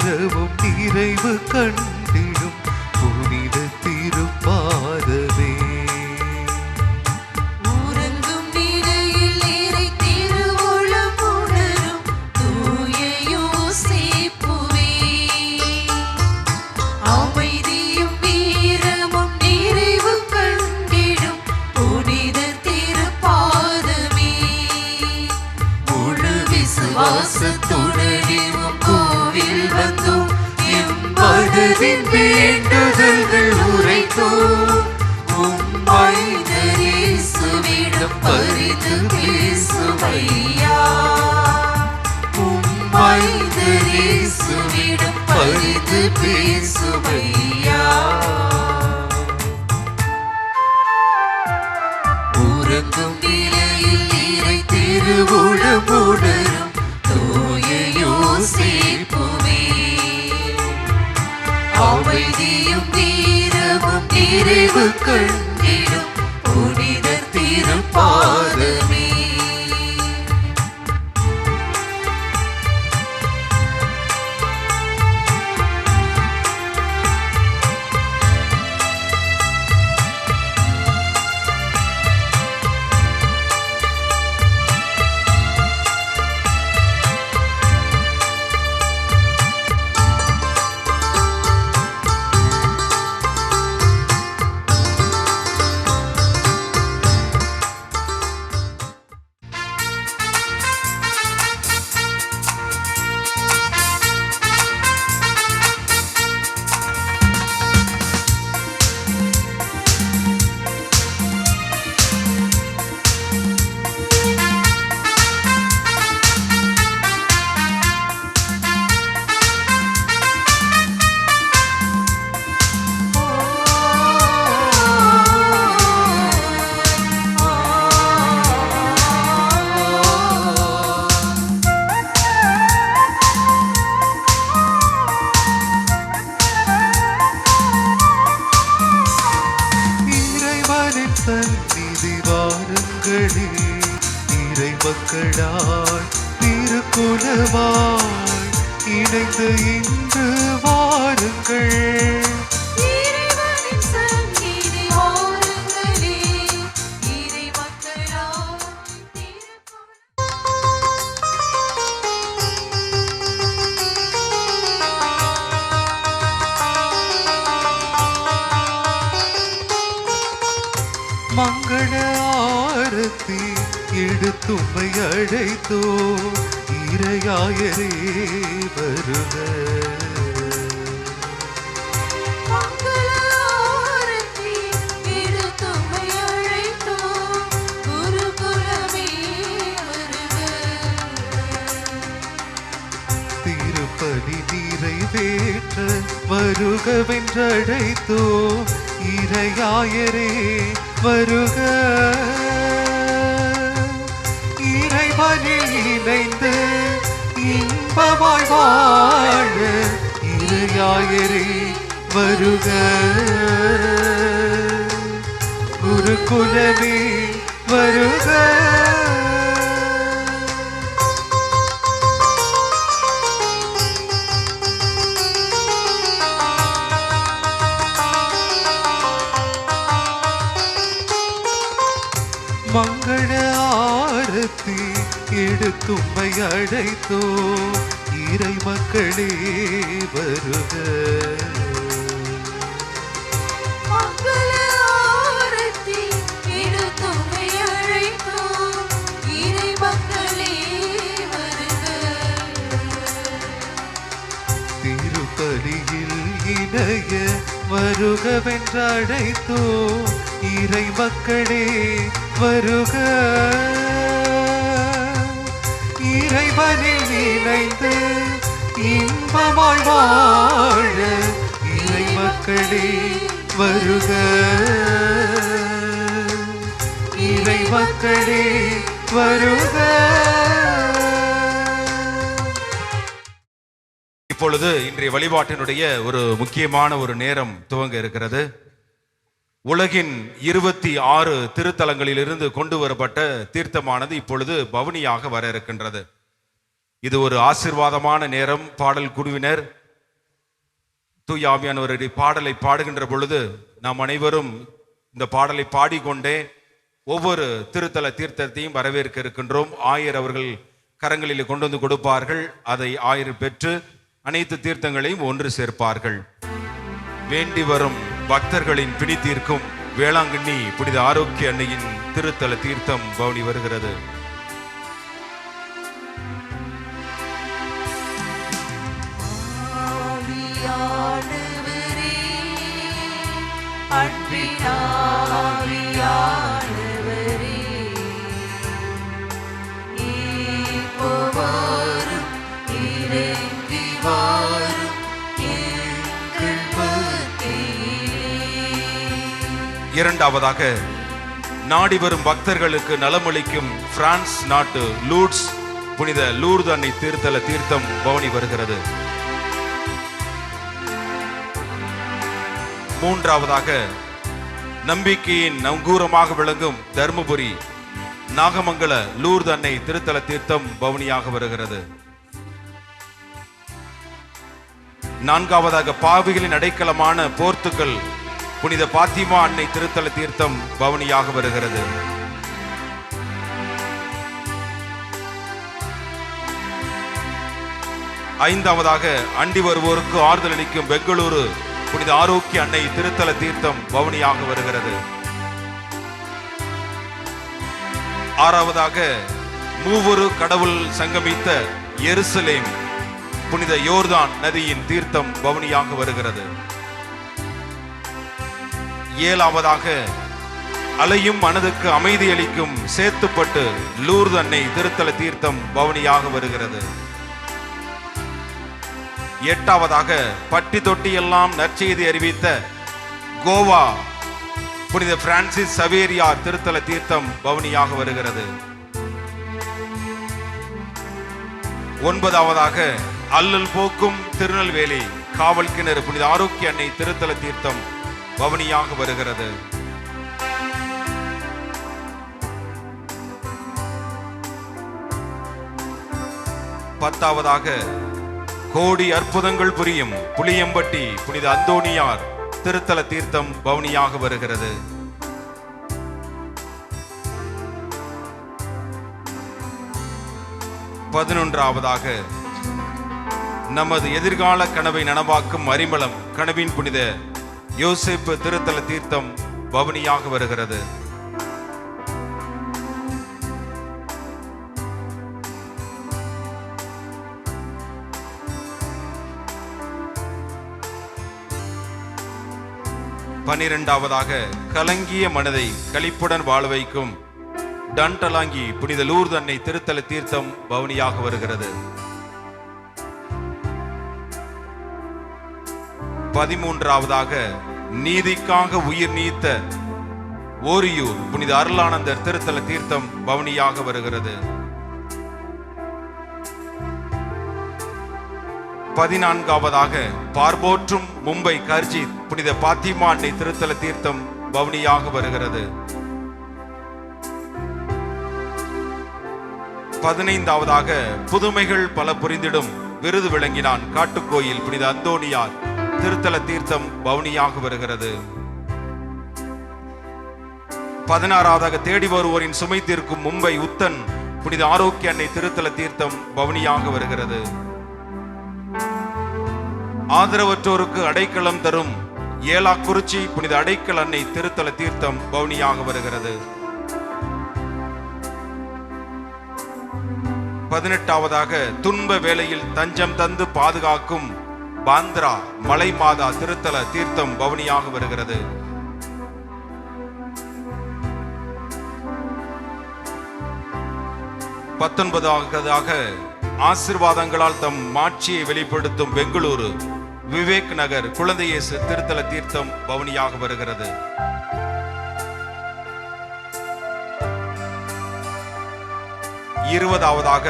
தீரவும் நிறைவு கண்டிடும் புனித திருப்பாதமே. உறங்கும் நிலையில் இறை திருவுளம் உணரும் தூய யோசேப்புவே, அமைதியும் வீரமும் நிறைவு கண்டிடும் புனித திருப்பாதமே. முழு விசுவாசத்துடனே கோவில் வந்தோம், எம்பதவின் வேண்டுதல்கள் உரைத்தோம். உம்மை இயேசுவிடம் பரிந்து பேசுவையா, உம்மை இயேசுவிடம் பரிந்து பேசுவையா. உறங்கும் நிலையில் இறை திருவுளம் உணரும் தூய யோசேப்புவே, அமைதியும் வீரமும் நிறைவு கண்டிடும் புனித திருப்பாதமே. சந்நிதி வாருங்களே, இறை மக்களாய் திருக்குலமாய் இணைந்து இன்று வாருங்கள். இறைவனின் சந்நிதி வாருங்களே, இறை மக்களாய் மங்கள ஆரத்தி எடுத்தும்மை அழைத்தோ, இறையாயரே வருக. மங்கள ஆரத்தி எடுத்தும்மை அழைத்தோ, குருகுலமே வருக. திருப்பலி நிறைவேற்ற வருகவென்றழைத்தோ, இறையாயரே வருக. இறைவனில் இணைந்து இன்பமாய் வாழ இறையாயரே வருக. குருகுலமே வருக. மங்கள ஆரத்தி எடுத்தும்மை அழைத்தோ, இறை மக்களே வருக. மங்கள ஆரத்தி எடுத்தும்மை அழைத்தோ, இறை மக்களே வருக. திருப்பலியில் இணைய வருகவென்றழைத்தோ, இறை மக்களே வருக. இறைவனில் இணைந்து இன்பமாய் வாழ இறை மக்களே வருக. இறை மக்களே வருக. இப்பொழுது இன்றைய வழிபாட்டினுடைய ஒரு முக்கியமான ஒரு நேரம் துவங்க இருக்கிறது. உலகின் 26 திருத்தலங்களிலிருந்து கொண்டு வரப்பட்ட தீர்த்தமானது இப்பொழுது பவனியாக வர இருக்கின்றது. இது ஒரு ஆசீர்வாதமான நேரம். பாடல் குழுவினர் தூய ஆவியானவருடைய பாடலை பாடுகின்ற பொழுது நாம் அனைவரும் இந்த பாடலை பாடிக்கொண்டே ஒவ்வொரு திருத்தல தீர்த்தத்தையும் வரவேற்க இருக்கின்றோம். ஆயர் அவர்கள் கரங்களில் கொண்டு வந்து கொடுப்பார்கள். அதை ஆயர் பெற்று அனைத்து தீர்த்தங்களையும் ஒன்று சேர்ப்பார்கள். வேண்டி வரும் பக்தர்களின் பிடி தீர்க்கும் வேளாங்கண்ணி புனித ஆரோக்கிய அன்னையின் திருத்தல தீர்த்தம் பவனி வருகிறது. இரண்டாவதாக நாடி வரும் பக்தர்களுக்கு நலமளிக்கும் பிரான்ஸ் நாட்டு லூர்ட்ஸ் புனித லூர்து அன்னை திருத்தல தீர்த்தம் பவனி வருகிறது. மூன்றாவதாக நம்பிக்கையின் நங்கூரமாக விளங்கும் தர்மபுரி நாகமங்கல லூர்து அன்னை திருத்தல தீர்த்தம் பவனியாக வருகிறது. நான்காவதாக பாவிகளின் அடைக்கலமான போர்த்துகல் புனித பாத்திமா அன்னை திருத்தல தீர்த்தம் பவனியாக வருகிறது. ஐந்தாவதாக அண்டி வருவோருக்கு ஆறுதல் அளிக்கும் பெங்களூரு புனித ஆரோக்கிய அன்னை திருத்தல தீர்த்தம் பவனியாக வருகிறது. ஆறாவதாக மூவரு கடவுள் சங்கமித்த எருசலேம் புனித யோர்தான் நதியின் தீர்த்தம் பவனியாக வருகிறது. ஏழாவதாக அலையும் மனதுக்கு அமைதி அளிக்கும் சேத்துப்பட்டு லூர்து அன்னை திருத்தல தீர்த்தம் பவனியாக வருகிறது. எட்டாவதாக பட்டி தொட்டி எல்லாம் நற்செய்தி அறிவித்த கோவா புனித பிரான்சிஸ் சவேரியார் திருத்தல தீர்த்தம் பவனியாக வருகிறது. ஒன்பதாவதாக அல்லல் போக்கும் திருநெல்வேலி காவல் கிணறு புனித ஆரோக்கிய அன்னை திருத்தல தீர்த்தம் பவனியாக வருகிறது. பத்தாவதாக கோடி அற்புதங்கள் புரியும் புளியம்பட்டி புனித அந்தோணியார் திருத்தல தீர்த்தம் பவனியாக வருகிறது. 11ஆவதாக நமது எதிர்கால கனவை நனவாக்கும் அரிமளம் கனவின் புனித யோசேப்பு திருத்தல தீர்த்தம் பவனியாக வருகிறது. 12ஆவதாக கலங்கிய மனதை களிப்புடன் வாழ வைக்கும் டன்டலாங்கி புனித லூர்து அன்னை திருத்தல தீர்த்தம் பவனியாக வருகிறது. 13ஆவதாக நீதிக்காக உயிர் நீத்த ஓரியூர் புனித அருளானந்தர் திருத்தல தீர்த்தம் பவனியாக வருகிறது. 14ஆவதாக பார்போற்றும் மும்பை கர்ஜித் புனித பாத்திமா அன்னை திருத்தல தீர்த்தம் பவனியாக வருகிறது. 15ஆவதாக புதுமைகள் பல புரிந்திடும் விருது விளங்கினான் காட்டுக்கோயில் புனித அந்தோணியார் திருத்தல தீர்த்தம் பவனியாக வருகிறது. 16ஆவதாக தேடி வருவோரின் சுமை தீர்க்கும் மும்பை உத்தன் புனித ஆரோக்கிய அன்னை திருத்தல தீர்த்தம் பவனியாக வருகிறது. ஆதரவற்றோருக்கு அடைக்கலம் தரும் ஏலாக்குறிச்சி புனித அடைக்கல் அன்னை திருத்தல தீர்த்தம் பவனியாக வருகிறது. 18ஆவதாக துன்ப வேளையில் தஞ்சம் தந்து பாதுகாக்கும் பாந்திரா மலை மாதா திருத்தல தீர்த்தம் பவனியாக வருகிறது. 19ஆவதாக ஆசீர்வாதங்களால் தம் மாட்சியை வெளிப்படுத்தும் பெங்களூரு விவேக் நகர் குழந்தை இயேசு திருத்தல தீர்த்தம் பவனியாக வருகிறது. 20ஆவதாக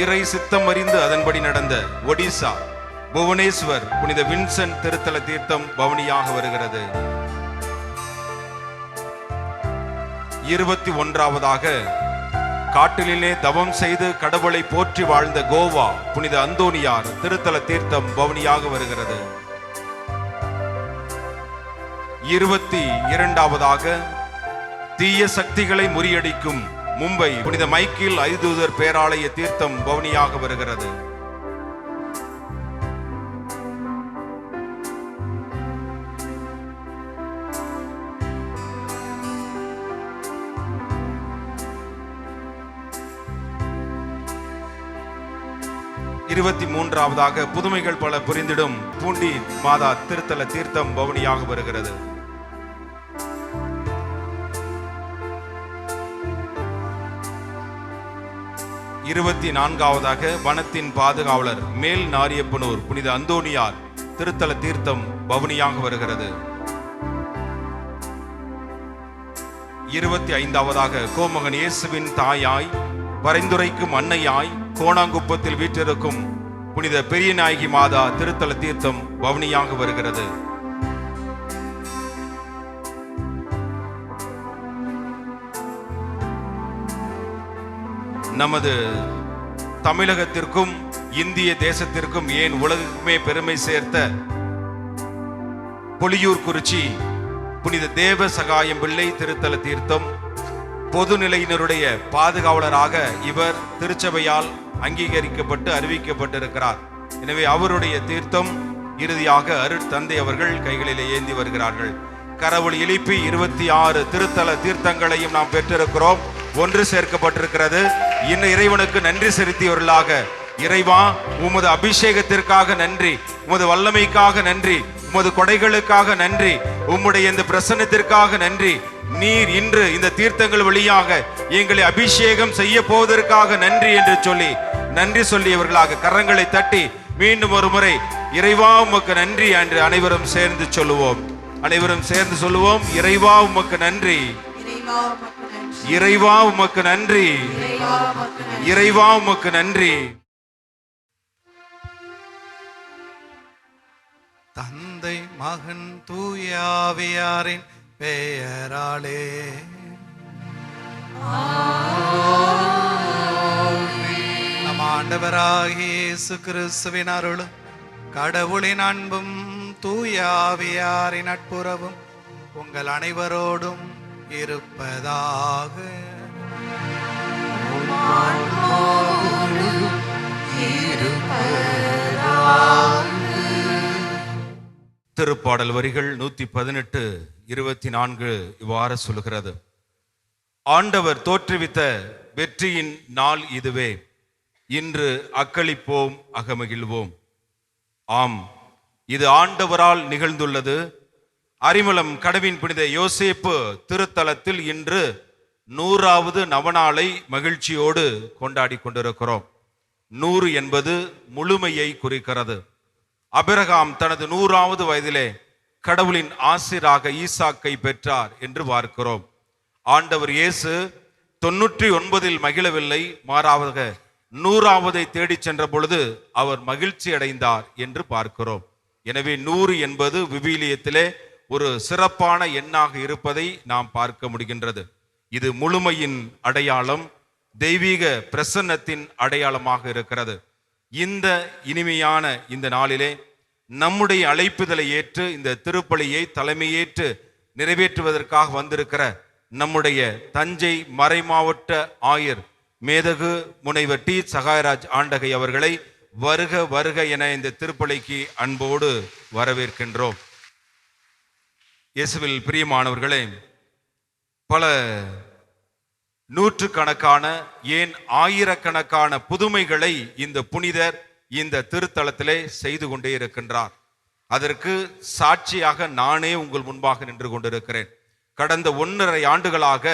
இறை சித்தம் அறிந்து அதன்படி நடந்த ஒடிசா புவனேஸ்வர் புனித வின்சென்ட் திருத்தல தீர்த்தம் பவனியாக வருகிறது. 21ஆவதாக காட்டிலே தவம் செய்து கடவுளை போற்றி வாழ்ந்த கோவா புனித அந்தோணியார் திருத்தல தீர்த்தம் பவனியாக வருகிறது. 22ஆவதாக தீய சக்திகளை முறியடிக்கும் மும்பை புனித மைக்கேல் ஐதூதர் பேராலய தீர்த்தம் பவனியாக வருகிறது. இருபத்தி மூன்றாவதாக புதுமைகள் பல புரிந்திடும் பூண்டி மாதா திருத்தல தீர்த்தம் பவனியாக வருகிறது. இருபத்தி நான்காவதாக வனத்தின் பாதுகாவலர் மேல் நாரியப்பனூர் புனித அந்தோனியார் திருத்தல தீர்த்தம் பவனியாக வருகிறது. 25ஆவதாக கோமகன் இயேசுவின் தாயாய் பரிந்துரைக்கும் அன்னையாய் கோணாங்குப்பத்தில் வீற்றிருக்கும் புனித பெரியநாயகி மாதா திருத்தல தீர்த்தம் பவனியாக வருகிறது. நமது தமிழகத்திற்கும் இந்திய தேசத்திற்கும் ஏன் உலகுக்குமே பெருமை சேர்த்த பொலியூர் குறிச்சி புனித தேவ சகாயம் பிள்ளை திருத்தல தீர்த்தம் பொதுநிலையினருடைய பாதுகாவலராக இவர் திருச்சபையால் அங்கீகரிக்கப்பட்டு அறிவிக்கப்பட்டிருக்கிறார். எனவே அவருடைய தீர்த்தம் இறுதியாக அருட்தந்தை அவர்கள் கைகளிலே ஏந்தி வருகிறார்கள். கரவொலி எழுப்பி 26 திருத்தல தீர்த்தங்களையும் நாம் பெற்றிருக்கிறோம். ஒன்று சேர்க்கப்பட்டிருக்கிறது. இன்னும் இறைவனுக்கு நன்றி செலுத்தியவர்களாக, இறைவா உமது அபிஷேகத்திற்காக நன்றி, உமது வல்லமைக்காக நன்றி, உமது கொடைகளுக்காக நன்றி, உம்முடைய இந்த பிரசன்னத்திற்காக நன்றி, நீர் இன்று இந்த தீர்த்தங்கள் வழியாக எங்களை அபிஷேகம் செய்ய போவதற்காக நன்றி என்று சொல்லி நன்றி சொல்லியவர்களாக கரங்களை தட்டி மீண்டும் ஒரு முறை இறைவா உமக்கு நன்றி என்று அனைவரும் சேர்ந்து சொல்லுவோம். அனைவரும் சேர்ந்து சொல்லுவோம். இறைவா உமக்கு நன்றி, இறைவா உமக்கு நன்றி, இறைவா உமக்கு நன்றி. தந்தை மகன் தூயாவியாரின் பெயராலே நம் ஆண்டவராகிய இயேசு கிறிஸ்துவின் அருளும் கடவுளின் அன்பும் தூயாவியாரின் நட்புறவும் உங்கள் அனைவரோடும் இருப்பதாக. திருப்பாடல் வரிகள் 118, 24 இவ்வாறு சொல்கிறது. ஆண்டவர் தோற்றுவித்த வெற்றியின் நாள் இதுவே, இன்று அக்களிப்போம் அகமகிழ்வோம். ஆம், இது ஆண்டவரால் நிகழ்ந்துள்ளது. அரிமளம் கடவின் புனித யோசேப்பு திருத்தலத்தில் இன்று 100வது நவநாளை மகிழ்ச்சியோடு கொண்டாடி கொண்டிருக்கிறோம். 100 என்பது முழுமையை குறிக்கிறது. அபிரகாம் தனது 100வது வயதிலே கடவுளின் ஆசிராக ஈசாக்கை பெற்றார் என்று பார்க்கிறோம். ஆண்டவர் இயேசு 99 மகிழவில்லை, மாறாக 100வதை தேடி சென்ற பொழுது அவர் மகிழ்ச்சி அடைந்தார் என்று பார்க்கிறோம். எனவே 100 என்பது விவிலியத்திலே ஒரு சிறப்பான எண்ணாக இருப்பதை நாம் பார்க்க முடிகின்றது. இது முழுமையின் அடையாளம், தெய்வீக பிரசன்னத்தின் அடையாளமாக இருக்கிறது. இந்த இனிமையான இந்த நாளிலே நம்முடைய அழைப்புதலை ஏற்று இந்த திருப்பலியை தலைமையேற்று நிறைவேற்றுவதற்காக வந்திருக்கிற நம்முடைய தஞ்சை மறைமாவட்ட ஆயர் மேதகு முனைவர் டி சகாயராஜ் ஆண்டகை அவர்களை வருக வருக என இந்த திருப்பலிக்கு அன்போடு வரவேற்கின்றோம். இயேசுவில் பிரியமானவர்களே, பல நூற்றுக்கணக்கான ஏன் ஆயிரக்கணக்கான புதுமைகளை இந்த புனிதர் இந்த திருத்தலத்திலே செய்து கொண்டே இருக்கின்றார். அதற்கு சாட்சியாக நானே உங்கள் முன்பாக நின்று கொண்டிருக்கிறேன். கடந்த 1.5 ஆண்டுகளாக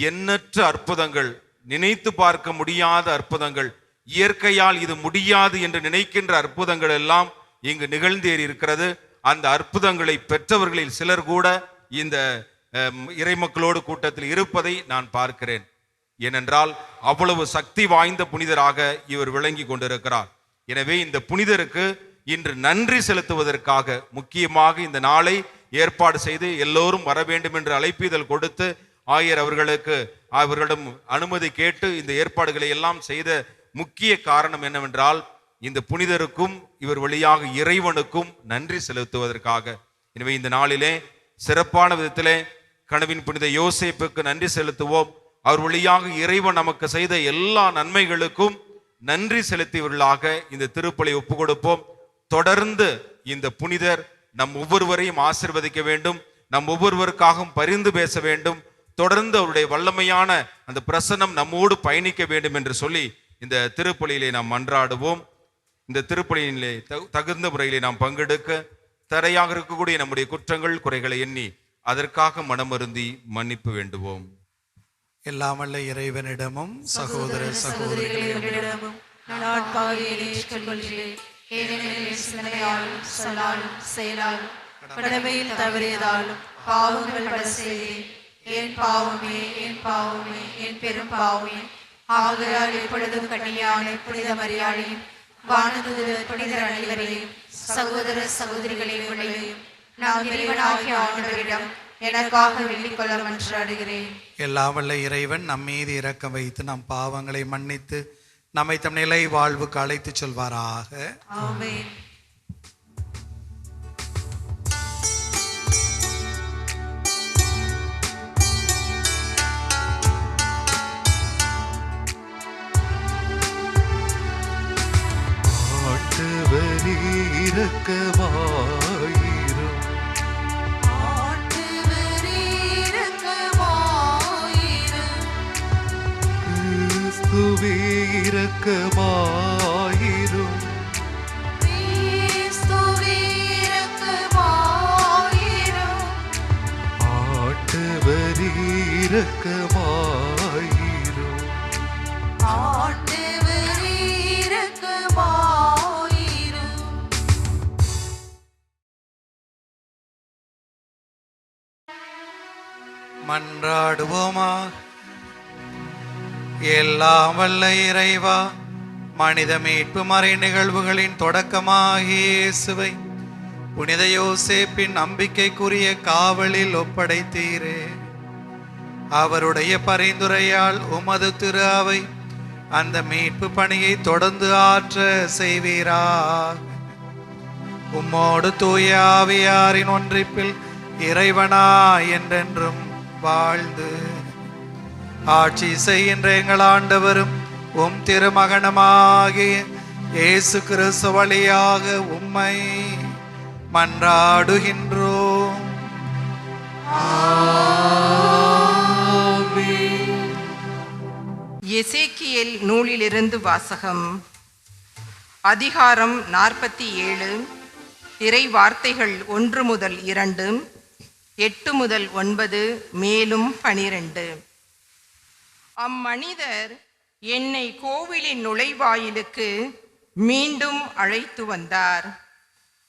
எண்ணற்ற அற்புதங்கள், நினைத்து பார்க்க முடியாத அற்புதங்கள், இயற்கையால் இது முடியாது என்று நினைக்கின்ற அற்புதங்கள் எல்லாம் இங்கு நிகழ்ந்தேறி இருக்கிறது. அந்த அற்புதங்களை பெற்றவர்களில் சிலர் கூட இந்த இறைமக்களோடு கூட்டத்தில் இருப்பதை நான் பார்க்கிறேன். ஏனென்றால் அவ்வளவு சக்தி வாய்ந்த புனிதராக இவர் விளங்கி கொண்டிருக்கிறார். எனவே இந்த புனிதருக்கு இன்று நன்றி செலுத்துவதற்காக முக்கியமாக இந்த நாளை ஏற்பாடு செய்து எல்லோரும் வர வேண்டும் என்று அழைப்பிதழ் கொடுத்து ஆயர் அவர்களிடம் அனுமதி கேட்டு இந்த ஏற்பாடுகளை எல்லாம் செய்த முக்கிய காரணம் என்னவென்றால் இந்த புனிதருக்கும் இவர் வழியாக இறைவனுக்கும் நன்றி செலுத்துவதற்காக. எனவே இந்த நாளிலே சிறப்பான விதத்திலே கனவின் புனித யோசேப்புக்கு நன்றி செலுத்துவோம். அவர் வழியாக இறைவன் நமக்கு செய்த எல்லா நன்மைகளுக்கும் நன்றி செலுத்தியவர்களாக இந்த திருப்பலி ஒப்பு கொடுப்போம். தொடர்ந்து இந்த புனிதர் நம் ஒவ்வொருவரையும் ஆசீர்வதிக்க வேண்டும், நம் ஒவ்வொருவருக்காகவும் பரிந்து பேச வேண்டும். தொடர்ந்து அவருடைய வல்லமையான அந்த பிரசன்னம் நம்மோடு பயணிக்க வேண்டும் என்று சொல்லி இந்த திருப்பலியிலே நாம் மன்றாடுவோம். இந்த திருப்பலியிலே தகுந்த முறையிலே நாம் பங்கெடுக்க தரையாக இருக்கக்கூடிய நம்முடைய குற்றங்கள் குறைகளை எண்ணி அதற்காக மனமருந்தி மன்னிப்பு வேண்டுவோம். எல்லாம் வல்ல இறைவனிடமும் சகோதர சகோதரிகளிடமும் நான் பாவியை ஏற்றுக்கொள்கிறேன். ஏனெனில் என் சிந்தனையாலும் சொல்லாலும் செயலாலும் கடமையில் தவறியதாலும் பாவங்கள் பல செய்தேன். என் பாவமே என் பாவமே என் பெரும் பாவமே. ஆகையால் எப்பொழுதும் கன்னியான புனித மரியாதையும் வானதூதர் புனிதர் அனைவரையும் சகோதர சகோதரிகளையும் உங்களையும் நான் இறைவனாகிய ஆண்டவரிடம் எனக்காக வேண்டிக் கொள்ள மன்றாடுகிறேன். எல்லாம் வல்ல இறைவன் நம் மீது இரக்கம் வைத்து நம் பாவங்களை மன்னித்து நம்மை தம் நிலை வாழ்வுக்கு அழைத்துச் செல்வாராக. ஆமென். ஆண்டவரே இரக்கமாயிரும். ஆண்டவரே இரக்கமாயிரும். கிறிஸ்துவே இரக்கமாயிரும். கிறிஸ்துவே இரக்கமாயிரும். ஆண்டவரே இரக்கமாயிரும். ஆண்டவரே இரக்கமாயிரும். மன்றாடுவோமா. எல்லாம் வல்ல இறைவா, மனித மீட்பு மறை நிகழ்வுகளின் தொடக்கமாகிய இயேசுவை புனித யோசேப்பின் நம்பிக்கைக்குரிய காவலில் ஒப்படைத்தீரே. அவருடைய பரிந்துரையால் உமது திரு அவை அந்த மீட்பு பணியை தொடர்ந்து ஆற்ற செய்வீராக. உம்மோடு தூய ஆவியாரின் ஒன்றிப்பில் இறைவனா என்றென்றும் வாழ்ந்து ஆட்சி செய்கின்ற எங்கள் ஆண்டவரும் உம் திருமகனமாகிய இயேசு கிறிஸ்து வழியாக உம்மை மன்றாடுகின்றோம். எசேக்கியேல் நூலிலிருந்து வாசகம். அதிகாரம் 47. இறை வார்த்தைகள் 1 முதல் 2, 8 முதல் 9, மேலும் 12. அம்மனிதர் என்னை கோவிலின் நுழைவாயிலுக்கு மீண்டும் அழைத்து வந்தார்.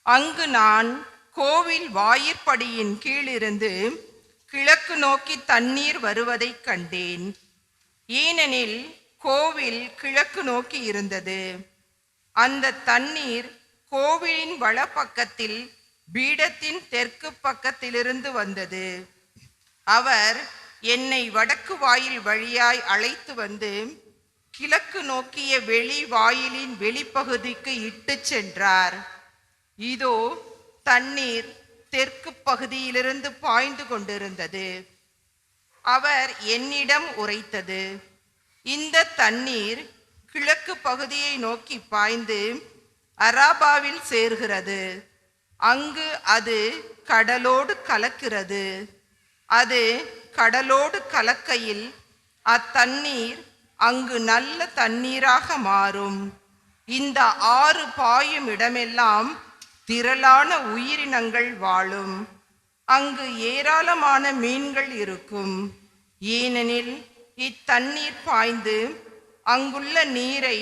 அங்கு நான் கோவில் வாயிற்படியின் கீழிருந்து கிழக்கு நோக்கி தண்ணீர் வருவதைக் கண்டேன். ஏனெனில் கோவில் கிழக்கு நோக்கி இருந்தது. அந்த தண்ணீர் கோவிலின் வலப்பக்கத்தில் பீடத்தின் தெற்கு பக்கத்திலிருந்து வந்தது. அவர் என்னை வடக்கு வாயில் வழியாய் அழைத்து வந்து கிழக்கு நோக்கிய வெளி வாயிலின் வெளிப்பகுதிக்கு இட்டு சென்றார். இதோ தண்ணீர் தெற்கு பகுதியிலிருந்து பாய்ந்து கொண்டிருந்தது. அவர் என்னிடம் உரைத்தது, இந்த தண்ணீர் கிழக்கு பகுதியை நோக்கி பாய்ந்து அராபாவில் சேர்கிறது. அங்கு அது கடலோடு கலக்கிறது. அது கடலோடு கலக்கையில் அத்தண்ணீர் அங்கு நல்ல தண்ணீராக மாறும். இந்த ஆறு பாயும் இடமெல்லாம் திரளான உயிரினங்கள் வாழும். அங்கு ஏராளமான மீன்கள் இருக்கும். ஏனெனில் இத்தண்ணீர் பாய்ந்து அங்குள்ள நீரை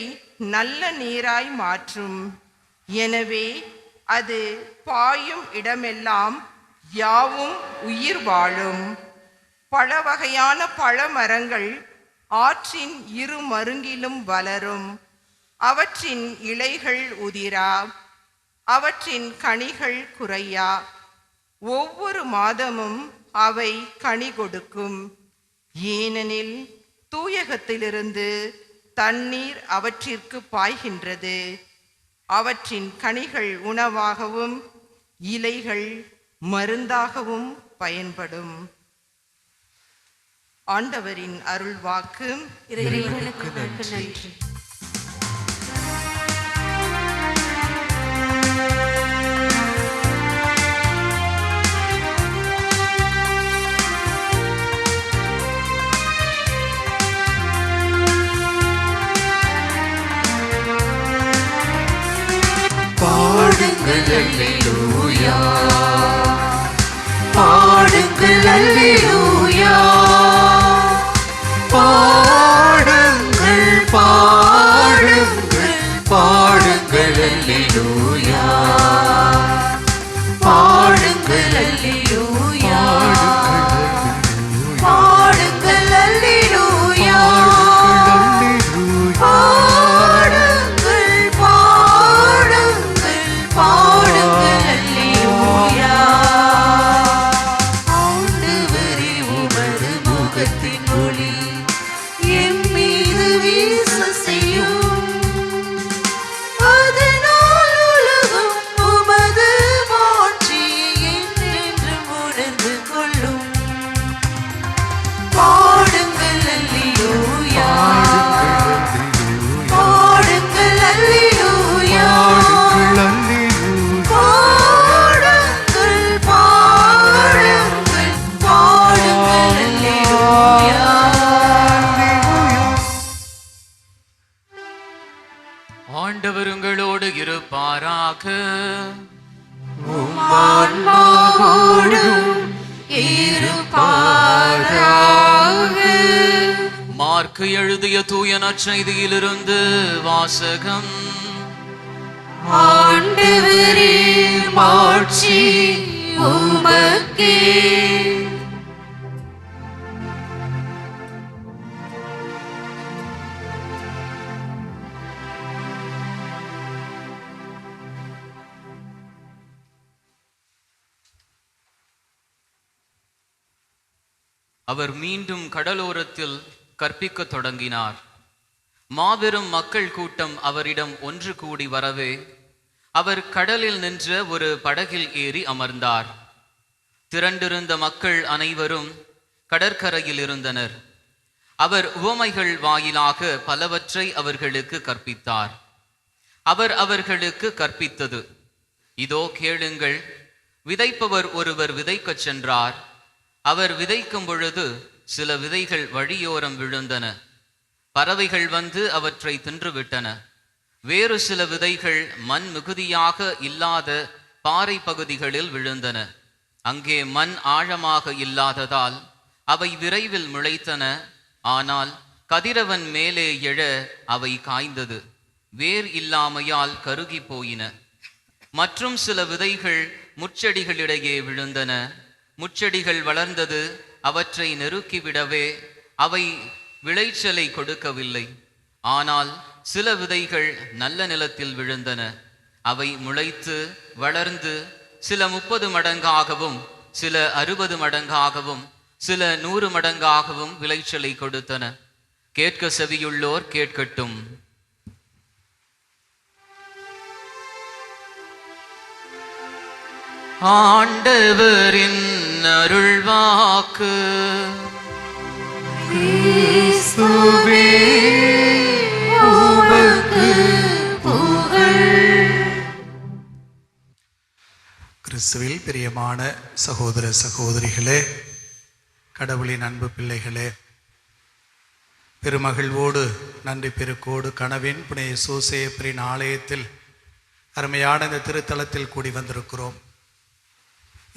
நல்ல நீராய் மாற்றும். எனவே அது பாயும் இடமெல்லாம் யாவும் உயிர் வாழும். பல வகையான பழமரங்கள் ஆற்றின் இரு மருங்கிலும் வளரும். அவற்றின் இலைகள் உதிரா, அவற்றின் கனிகள் குறையா. ஒவ்வொரு மாதமும் அவை கனி கொடுக்கும். ஏனெனில் தூயகத்திலிருந்து தண்ணீர் அவற்றிற்கு பாய்கின்றது. அவற்றின் கனிகள் உணவாகவும் இலைகள் மருந்தாகவும் பயன்படும். ஆண்டவரின் அருள் வாக்கு. இறைவனுக்கு நன்றி. பாடுங்கள் அல்லேலூயா, பாடுங்கள் அல்லேலூயா, பாடுங்கள் பாடுங்கள் பாடுங்கள் அல்லேலூயா, பாடுங்கள் அல்லேலூயா, பாடுங்கள் அல்லேலூயா, பாடுங்கள் பாடுங்கள் பாடுங்கள் அல்லேலூயா. ஆண்டவரே உமது முகத்தின் ஒளி என் மீது வீச செய்யும், அதனால் உலகம் உமது மாட்சியை என்றென்றும் உணர்ந்து கொள்ளும். பாடுங்கள் அல்லேலூயா, பாடுங்கள் அல்லேலூயா, பாடுங்கள் பாடுங்கள் பாடுங்கள் அல்லேலூயா. ஆண்டவர் உங்களோடு இருப்பாராக. ஆன்மாவோடும் இருப்பாராக. மார்க்கு எழுதிய தூய நற்செய்தியிலிருந்து வாசகம். ஆண்டவரே மாட்சி உமக்கே. அவர் மீண்டும் கடலோரத்தில் கற்பிக்கத் தொடங்கினார். மாபெரும் மக்கள் கூட்டம் அவரிடம் ஒன்று கூடி வரவே அவர் கடலில் நின்ற ஒரு படகில் ஏறி அமர்ந்தார். திரண்டிருந்த மக்கள் அனைவரும் கடற்கரையில் இருந்தனர். அவர் உவமைகள் வாயிலாக பலவற்றை அவர்களுக்கு கற்பித்தார். அவர் அவர்களுக்கு கற்பித்தது, இதோ கேளுங்கள். விதைப்பவர் ஒருவர் விதைக்கச் சென்றார். அவர் விதைக்கும் பொழுது சில விதைகள் வழியோரம் விழுந்தன. பறவைகள் வந்து அவற்றை தின்றுவிட்டன. வேறு சில விதைகள் மண் மிகுதியாக இல்லாத பாறை பகுதிகளில் விழுந்தன. அங்கே மண் ஆழமாக இல்லாததால் அவை விரைவில் முளைத்தன. ஆனால் கதிரவன் மேலே எழ அவை காய்ந்தது, வேர் இல்லாமையால் கருகி போயின. மற்றும் சில விதைகள் முட்செடிகளிடையே விழுந்தன. முட்செடிகள் வளர்ந்தது, அவற்றை நெருக்கிவிடவே அவை விளைச்சலை கொடுக்கவில்லை. ஆனால் சில விதைகள் நல்ல நிலத்தில் விழுந்தன. அவை முளைத்து வளர்ந்து சில 30 மடங்காகவும் சில 60 மடங்காகவும் சில 100 மடங்காகவும் விளைச்சலை கொடுத்தன. கேட்க செவியுள்ளோர் கேட்கட்டும். ஆண்டவரின் அருள்வாக்கு. கிறிஸ்துவே உமக்கு புகழ். கிறிஸ்துவில் பிரியமான சகோதர சகோதரிகளே, கடவுளின் அன்பு பிள்ளைகளே, பெருமகிழ்வோடு நன்றி பெருக்கோடு கனவின் புனித சூசேப்பரின் ஆலயத்தில் அருமையான இந்த திருத்தலத்தில் கூடி வந்திருக்கிறோம்.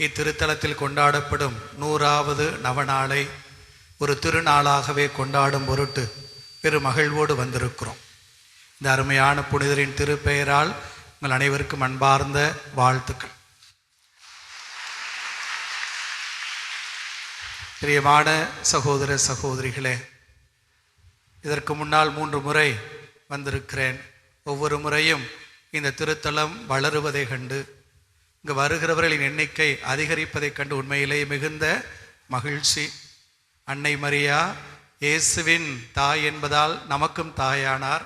இத்திருத்தலத்தில் கொண்டாடப்படும் 100வது நவநாளை ஒரு திருநாளாகவே கொண்டாடும் பொருட்டு பெருமகிழ்வோடு வந்திருக்கிறோம். இந்த அருமையான புனிதரின் திருப்பெயரால் உங்கள் அனைவருக்கும் அன்பார்ந்த வாழ்த்துக்கள். பிரியமான சகோதர சகோதரிகளே, இதற்கு முன்னால் 3 முறை வந்திருக்கிறேன். ஒவ்வொரு முறையும் இந்த திருத்தலம் வளருவதை கண்டு, இங்கு வருகிறவர்களின் எண்ணிக்கை அதிகரிப்பதைக் கண்டு உண்மையிலேயே மிகுந்த மகிழ்ச்சி. அன்னை மரியா இயேசுவின் தாய் என்பதால் நமக்கும் தாயானார்.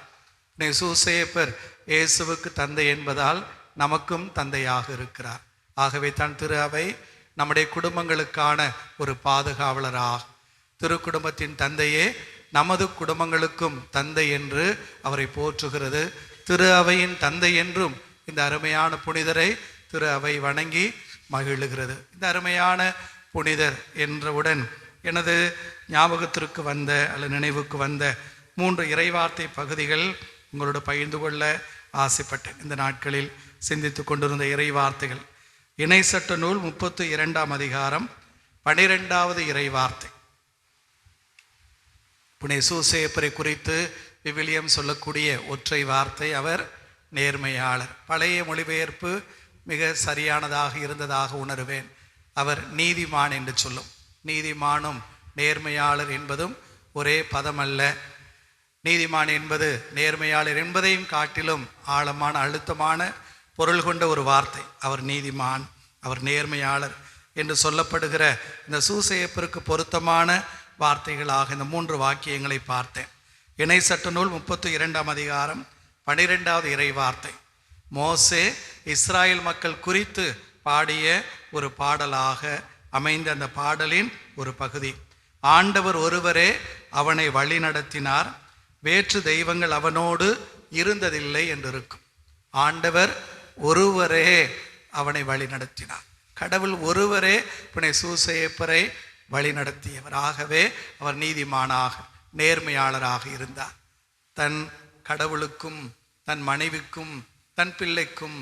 சூசேப்பர் இயேசுவுக்கு தந்தை என்பதால் நமக்கும் தந்தையாக இருக்கிறார். ஆகவே தான் திரு அவை நம்முடைய குடும்பங்களுக்கான ஒரு பாதுகாவலராக, திருக்குடும்பத்தின் தந்தையே நமது குடும்பங்களுக்கும் தந்தை என்று அவரை போற்றுகிறது. திரு அவையின் தந்தை என்றும் இந்த அருமையான புனிதரை திரு அவை வணங்கி மகிழுகிறது. இந்த அருமையான புனிதர் என்றவுடன் எனது ஞாபகத்திற்கு வந்த அல்லது நினைவுக்கு வந்த 3 இறைவார்த்தை பகுதிகள் உங்களோட பகிர்ந்து கொள்ள ஆசைப்பட்டேன். இந்த நாட்களில் சிந்தித்து கொண்டிருந்த இறைவார்த்தைகள் இணை சட்ட நூல் 32ஆம் அதிகாரம் 12வது இறைவார்த்தை. புனித சூசேப்பரை குறித்து விவிலியம் சொல்லக்கூடிய ஒற்றை வார்த்தை, அவர் நேர்மையாளர். பழைய மொழிபெயர்ப்பு மிக சரியானதாக இருந்ததாக உணர்வேன். அவர் நீதிமான் என்று சொல்லும். நீதிமானும் நேர்மையாளர் என்பதும் ஒரே பதமல்ல. நீதிமான் என்பது நேர்மையாளர் என்பதையும் காட்டிலும் ஆழமான அழுத்தமான பொருள் கொண்ட ஒரு வார்த்தை. அவர் நீதிமான், அவர் நேர்மையாளர் என்று சொல்லப்படுகிற இந்த சூசேப்பருக்கு பொருத்தமான வார்த்தைகளாக இந்த 3 வாக்கியங்களை பார்த்தேன். இணை சட்ட நூல் 32ஆம் அதிகாரம் 12வது இறை வார்த்தை மோசே இஸ்ராயல் மக்கள் குறித்து பாடிய ஒரு பாடலாக அமைந்த அந்த பாடலின் ஒரு பகுதி. ஆண்டவர் ஒருவரே அவனை வழி நடத்தினார், வேற்று தெய்வங்கள் அவனோடு இருந்ததில்லை என்று இருக்கும். ஆண்டவர் ஒருவரே அவனை வழி நடத்தினார். கடவுள் ஒருவரே புனித சூசேப்பரை வழி நடத்தியவர். ஆகவே அவர் நீதிமானாக நேர்மையாளராக இருந்தார். தன் கடவுளுக்கும் தன் மனைவிக்கும் தன் பிள்ளைக்கும்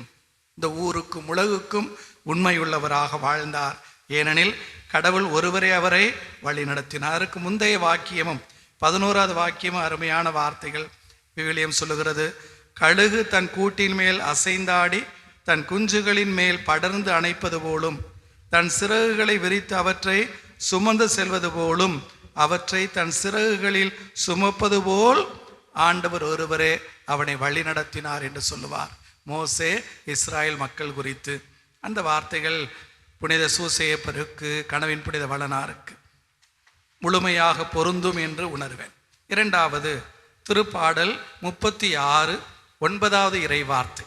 இந்த ஊருக்கும் உலகுக்கும் உண்மையுள்ளவராக வாழ்ந்தார். ஏனெனில் கடவுள் ஒருவரே அவரை வழி நடத்தினார். அதற்கு முந்தைய வாக்கியமும் 11வது வாக்கியமும் அருமையான வார்த்தைகள். விவிலியம் சொல்லுகிறது, கழுகு தன் கூட்டின் மேல் அசைந்தாடி தன் குஞ்சுகளின் மேல் படர்ந்து அணைப்பது போலும், தன் சிறகுகளை விரித்து அவற்றை சுமந்து செல்வது போலும், அவற்றை தன் சிறகுகளில் சுமப்பது போல் ஆண்டவர் ஒருவரே அவனை வழி நடத்தினார் என்று சொல்லுவார் மோசே இஸ்ராயல் மக்கள் குறித்து. அந்த வார்த்தைகள் புனித சூசேப்பருக்கு, கனவின் புனித வளனாருக்கு முழுமையாக பொருந்தும் என்று உணர்வேன். 2வது திருப்பாடல் 36 9வது இறை வார்த்தை,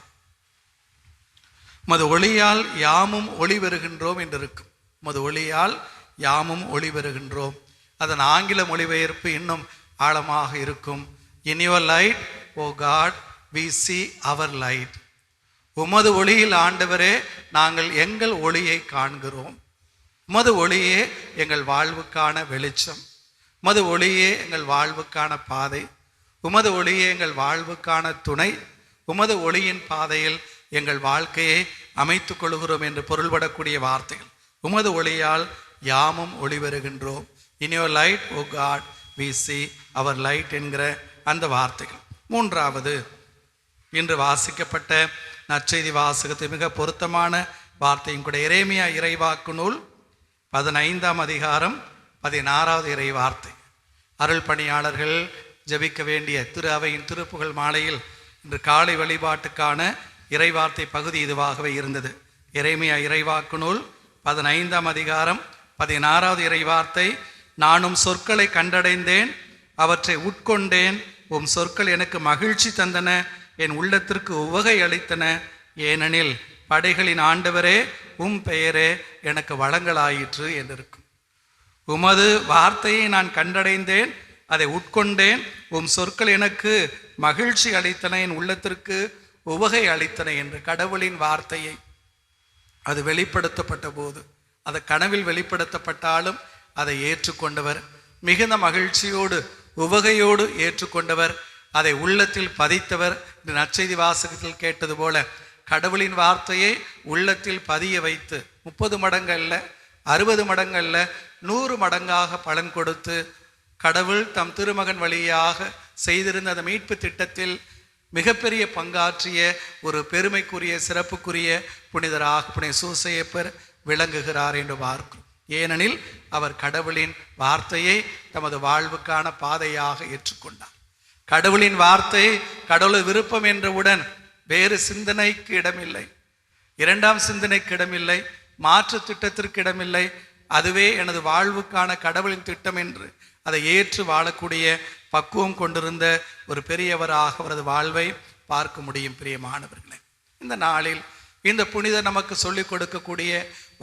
மது ஒளியால் யாமும் ஒளி பெறுகின்றோம் என்று இருக்கும். மது ஒளியால் யாமும் ஒளி பெறுகின்றோம். அதன் ஆங்கில மொழிபெயர்ப்பு இன்னும் ஆழமாக இருக்கும். In your light, O God, we see our light. உமது ஒளியில் ஆண்டவரே நாங்கள் எங்கள் ஒளியை காண்கிறோம். உமது ஒளியே எங்கள் வாழ்வுக்கான வெளிச்சம், உமது ஒளியே எங்கள் வாழ்வுக்கான பாதை, உமது ஒளியே எங்கள் வாழ்வுக்கான துணை, உமது ஒளியின் பாதையில் எங்கள் வாழ்க்கையை அமைத்துக் கொள்கிறோம் என்று பொருள்படக்கூடிய வார்த்தைகள். உமது ஒளியால் யாமும் ஒளி பெறுகின்றோம். In your light, O God, we see our light என்கிற அந்த வார்த்தைகள். 3வது இன்று வாசிக்கப்பட்ட நற்செய்தி வாசகத்தை மிக பொருத்தமான வார்த்தையும் கூட எரேமியா இறைவாக்கு நூல் 15ஆம் அதிகாரம் 16வது இறை வார்த்தை. அருள் பணியாளர்கள் ஜெபிக்க வேண்டிய திரு அவையின் திருப்புகழ் மாலையில் இன்று காலை வழிபாட்டுக்கான இறைவார்த்தை பகுதி இதுவாகவே இருந்தது. எரேமியா இறைவாக்கு நூல் 15ஆம் அதிகாரம் 16வது இறைவார்த்தை, நானும் சொற்களை கண்டடைந்தேன், அவற்றை உட்கொண்டேன், உம் சொற்கள் எனக்கு மகிழ்ச்சி தந்தன, என் உள்ளத்திற்கு உவகை அளித்தன, ஏனெனில் படைகளின் ஆண்டவரே உம் பெயரே எனக்கு வளங்களாயிற்று என்றிருக்கும். உமது வார்த்தையை நான் கண்டடைந்தேன், அதை உட்கொண்டேன், உம் சொற்கள் எனக்கு மகிழ்ச்சி அளித்தன, என் உள்ளத்திற்கு உவகை அளித்தன என்று கடவுளின் வார்த்தையை அது வெளிப்படுத்தப்பட்ட போது, அது கனவில் வெளிப்படுத்தப்பட்டாலும் அதை ஏற்றுக்கொண்டவர், மிகுந்த மகிழ்ச்சியோடு உவகையோடு ஏற்றுக்கொண்டவர், அதை உள்ளத்தில் பதித்தவர். இந்த நற்செய்தி வாசகத்தில் கேட்டது போல கடவுளின் வார்த்தையை உள்ளத்தில் பதிய வைத்து 30 மடங்கு அல்ல, 60 மடங்கு அல்ல, 100 மடங்காக பலன் கொடுத்து கடவுள் தம் திருமகன் வழியாக செய்திருந்த அந்த மீட்பு திட்டத்தில் மிகப்பெரிய பங்காற்றிய ஒரு பெருமைக்குரிய சிறப்புக்குரிய புனிதராக புனித சூசேப்பர் விளங்குகிறார் என்று பார்க்கிறோம். ஏனெனில் அவர் கடவுளின் வார்த்தையை தமது வாழ்வுக்கான பாதையாக ஏற்றுக்கொண்டார். கடவுளின் வார்த்தை கடவுள் விருப்பம் என்றவுடன் வேறு சிந்தனைக்கு இடமில்லை, 2ஆம் சிந்தனைக்கு இடமில்லை, மாற்று திட்டத்திற்கு இடமில்லை. அதுவே எனது வாழ்வுக்கான கடவுளின் திட்டம் என்று அதை ஏற்று வாழக்கூடிய பக்குவம் கொண்டிருந்த ஒரு பெரியவராக அவரது வாழ்வை பார்க்க முடியும். பிரியமானவர்களே, இந்த நாளில் இந்த புனிதர் நமக்கு சொல்லிக் கொடுக்கக்கூடிய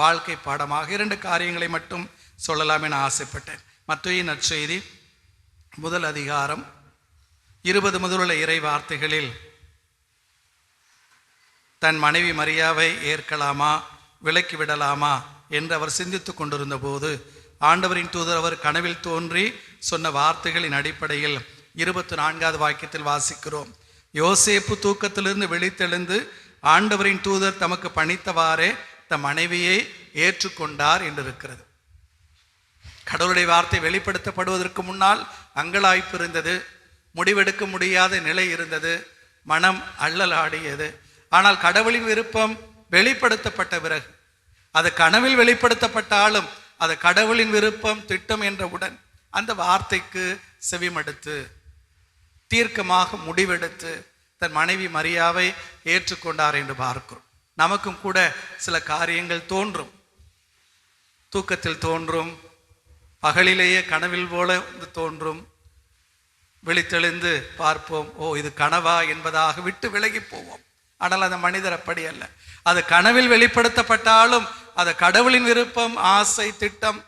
வாழ்க்கை பாடமாக 2 காரியங்களை மட்டும் சொல்லலாம் என ஆசைப்பட்டேன். மத்தேயு நற்செய்தி முதல் அதிகாரம் 20 முதலுள்ள இறை வார்த்தைகளில் தன் மனைவி மரியாவை ஏற்கலாமா விலக்கி விடலாமா என்று அவர் சிந்தித்து கொண்டிருந்த போது ஆண்டவரின் தூதர் அவர் கனவில் தோன்றி சொன்ன வார்த்தைகளின் அடிப்படையில் 24வது வாக்கியத்தில் வாசிக்கிறோம். யோசேப்பு தூக்கத்திலிருந்து விழித்தெழுந்து ஆண்டவரின் தூதர் தமக்கு பணித்தவாறே தம் மனைவியை ஏற்றுக்கொண்டார் என்று இருக்கிறது. கடவுளுடைய வார்த்தை வெளிப்படுத்தப்படுவதற்கு முன்னால் அங்கலாய்ப்பு இருந்தது, முடிவெடுக்க முடியாத நிலை இருந்தது, மனம் அல்லலாடியது. ஆனால் கடவுளின் விருப்பம் வெளிப்படுத்தப்பட்ட பிறகு, அது கனவில் வெளிப்படுத்தப்பட்டாலும் அது கடவுளின் விருப்பம் திட்டம் என்றவுடன் அந்த வார்த்தைக்கு செவிமடுத்து தீர்க்கமாக முடிவெடுத்து தன் மனைவி மரியாவை ஏற்றுக்கொண்டார் என்று பார்க்கிறோம். நமக்கும் கூட சில காரியங்கள் தோன்றும், தூக்கத்தில் தோன்றும், பகலிலேயே கனவில் போல தோன்றும். விழித்தெழுந்து பார்ப்போம், ஓ இது கனவா என்பதாக விட்டு விலகி போவோம். ஆனால் அந்த மனிதர் அப்படி அல்ல. அது கனவில் வெளிப்படுத்தப்பட்டாலும் அது கடவுளின் விருப்பம், ஆசை, திட்டம்,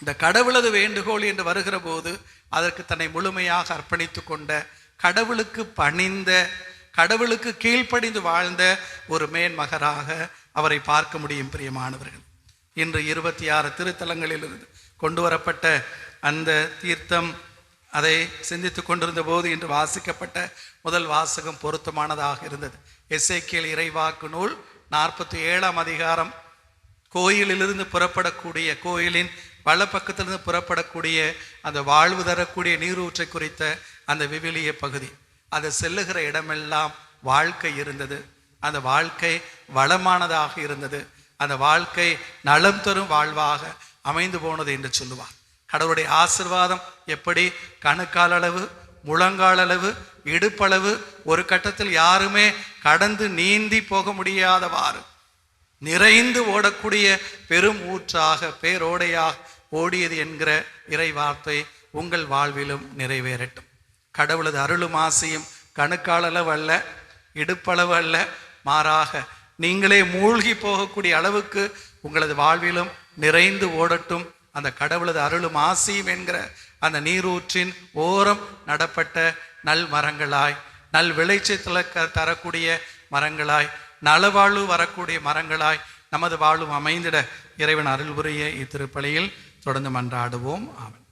இந்த கடவுளது வேண்டுகோள் என்று வருகிற போது அதற்கு தன்னை முழுமையாக அர்ப்பணித்து கொண்ட, கடவுளுக்கு பணிந்த, கடவுளுக்கு கீழ்ப்படிந்து வாழ்ந்த ஒரு மேன்மகராக அவரை பார்க்க முடியும். பிரியமானவர்கள், இன்று 26 திருத்தலங்களிலிருந்து கொண்டு வரப்பட்ட அந்த தீர்த்தம், அதை சிந்தித்து கொண்டிருந்த போது இன்று வாசிக்கப்பட்ட முதல் வாசகம் பொருத்தமானதாக இருந்தது. எசேக்கியேல் இறைவாக்கு நூல் 47ஆம் அதிகாரம், கோயிலிலிருந்து புறப்படக்கூடிய, கோயிலின் வலப்பக்கத்திலிருந்து புறப்படக்கூடிய அந்த வாழ்வு தரக்கூடிய நீரூற்றை குறித்த அந்த விவிலிய பகுதி. அது செல்லுகிற இடமெல்லாம் வாழ்க்கை இருந்தது. அந்த வாழ்க்கை வளமானதாக இருந்தது. அந்த வாழ்க்கை நலம் தரும் வாழ்வாக அமைந்து போனது என்று சொல்லுவார். கடவுளுடைய ஆசீர்வாதம் எப்படி கணுக்கால் அளவு, முழங்கால் அளவு, இடுப்பளவு, ஒரு கட்டத்தில் யாருமே கடந்து நீந்தி போக முடியாதவாறு நிறைந்து ஓடக்கூடிய பெரும் ஊற்றாக, பேரோடையாக ஓடியது என்கிற இறை வார்த்தை உங்கள் வாழ்விலும் நிறைவேறட்டும். கடவுளது அருளும் ஆசையும் கணுக்காலளவு அல்ல, இடுப்பளவு அல்ல, மாறாக நீங்களே மூழ்கி போகக்கூடிய அளவுக்கு உங்களது வாழ்விலும் நிறைந்து ஓடட்டும். அந்த கடவுளது அருளும் ஆசையும் என்கிற அந்த நீரூற்றின் ஓரம் நடப்பட்ட நல் மரங்களாய், நல் விளைச்சல் தரக்கூடிய மரங்களாய், நலவாழ்வு வரக்கூடிய மரங்களாய் நமது வாழ்வும் அமைந்திட இறைவன் அருள் புரிய இத்திருப்பலியில் தொடர்ந்து மன்றாடுவோம். ஆமென்.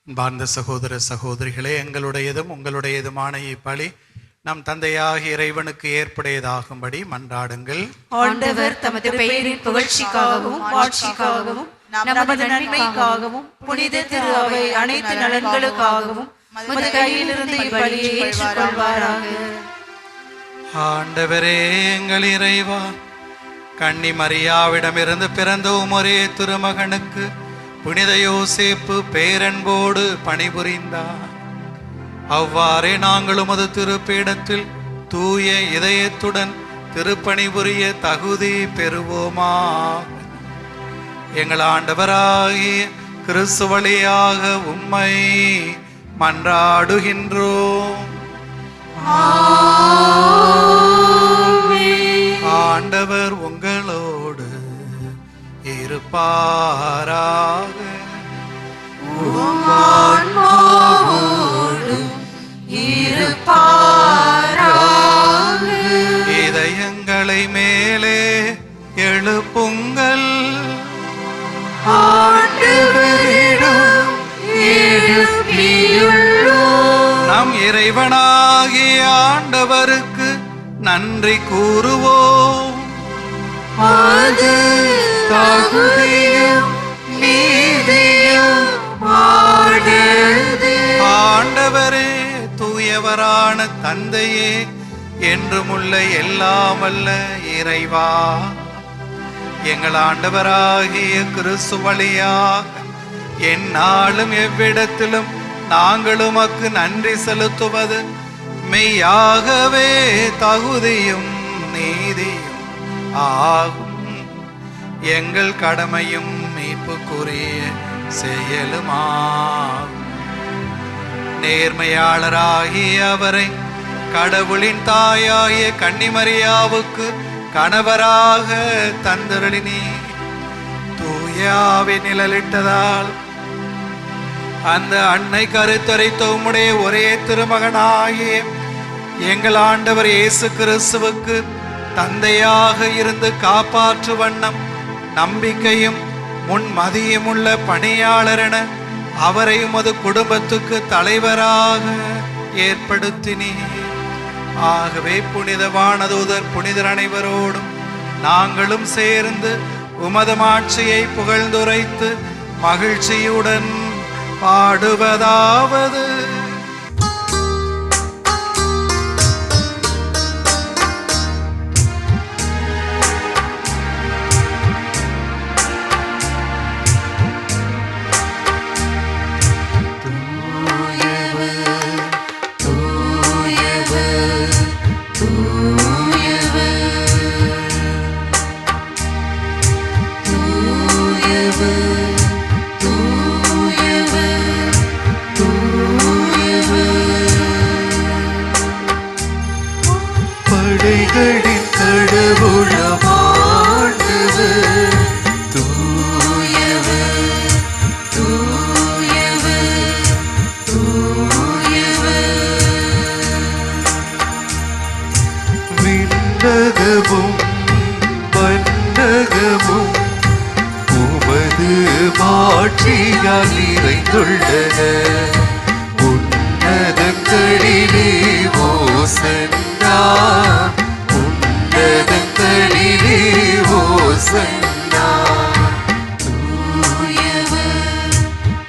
அன்பார்ந்த சகோதர சகோதரிகளே, எங்களுடையதும் உங்களுடையதுமான இப்பலி நம் தந்தையாகிய இறைவனுக்கு ஏற்புடையதாகும்படி மன்றாடுங்கள். ஆண்டவர் தமது பெயரின் புகழ்ச்சிக்காகவும் ஆட்சிக்காகவும் நமது நன்மைக்காகவும் புனித திரு அவை அனைத்து நலன்களுக்காகவும் உமது கையிலிருந்து இப்பலியை ஏற்றுக்கொள்வாராக. ஆண்டவரே எங்கள் இறைவா, கன்னி மரியாவிடமிருந்து பிறந்த உமரே திருமகனுக்கு புனித யோசேப்பு பேரன்போடு பணிபுரிந்தார். அவ்வாறே நாங்கள் உமது திருப்பீடத்தில் தூய இதயத்துடன் திருப்பணிபுரிய தகுதி பெறுவோமா. எங்கள் ஆண்டவராகிய கிறிஸ்து வழியாக உம்மை மன்றாடுகின்றோம். ஆண்டவர் உங்களோடு இருப்பாராக. இதயங்களை மேலே எழுப்புங்கள். நம் இறைவனாகிய ஆண்டவருக்கு நன்றி கூறுவோம். அது தகுதியும் நீதியும் ஆண்டவரே, தூயவரான தந்தையே, என்றுமுள்ள எல்லாம் வல்ல இறைவா, எங்கள் ஆண்டவராகிய கிறிஸ்து வழியாக எந்நாளும் எவ்விடத்திலும் நாங்கள் உமக்கு நன்றி செலுத்துவது மெய்யாகவே தகுதியும் நீதியும் ஆகும். எங்கள் கடமையும் மீட்புக்குரிய செயலுமாகும். நேர்மையாளராகிய அவரை கடவுளின் தாயாகிய கன்னிமரியாவுக்கு கணவராக தந்தருளினே. தூயாவி நிழலிட்டதால் அந்த அன்னை கருத்தரித்த உம்முடைய ஒரே திருமகனாகிய எங்கள் ஆண்டவர் இயேசு கிறிஸ்துவுக்கு தந்தையாக இருந்து காப்பாற்று வண்ணம் நம்பிக்கையும் முன்மதியும் உள்ள பணியாளரென அவரை உமது குடும்பத்துக்கு தலைவராக ஏற்படுத்தினீர். ஆகவே புனித வானதூதர் புனிதர் அனைவரோடும் நாங்களும் சேர்ந்து உமது மாட்சியை புகழ்ந்துரைத்து மகிழ்ச்சியுடன் பாடுவதாவது: படைகளின் கடவுளமாண்டவர், தூயவர், தூயவர், தூயவர். விண்ணகமும் மண்ணகமும் உமது மாட்சியால் நிறைந்துள்ளன. உன்னதங்களிலே ஓசன்னா, உன்னதங்களிலே ஓசன்னா. தூயவர்,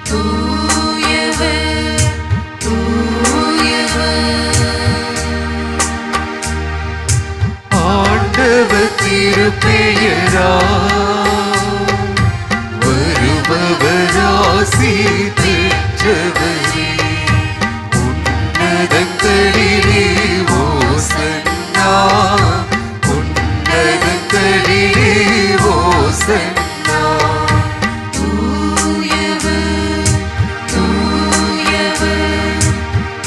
தூயவர், தூயவர். ஆண்டவர் திருப்பெயரால் வருபவராசி பெற்றவரே, உன்னதங்களிலே ஓசன்னா, உன்னதங்களிலே ஓசன்னா. தூயவர், தூயவர்,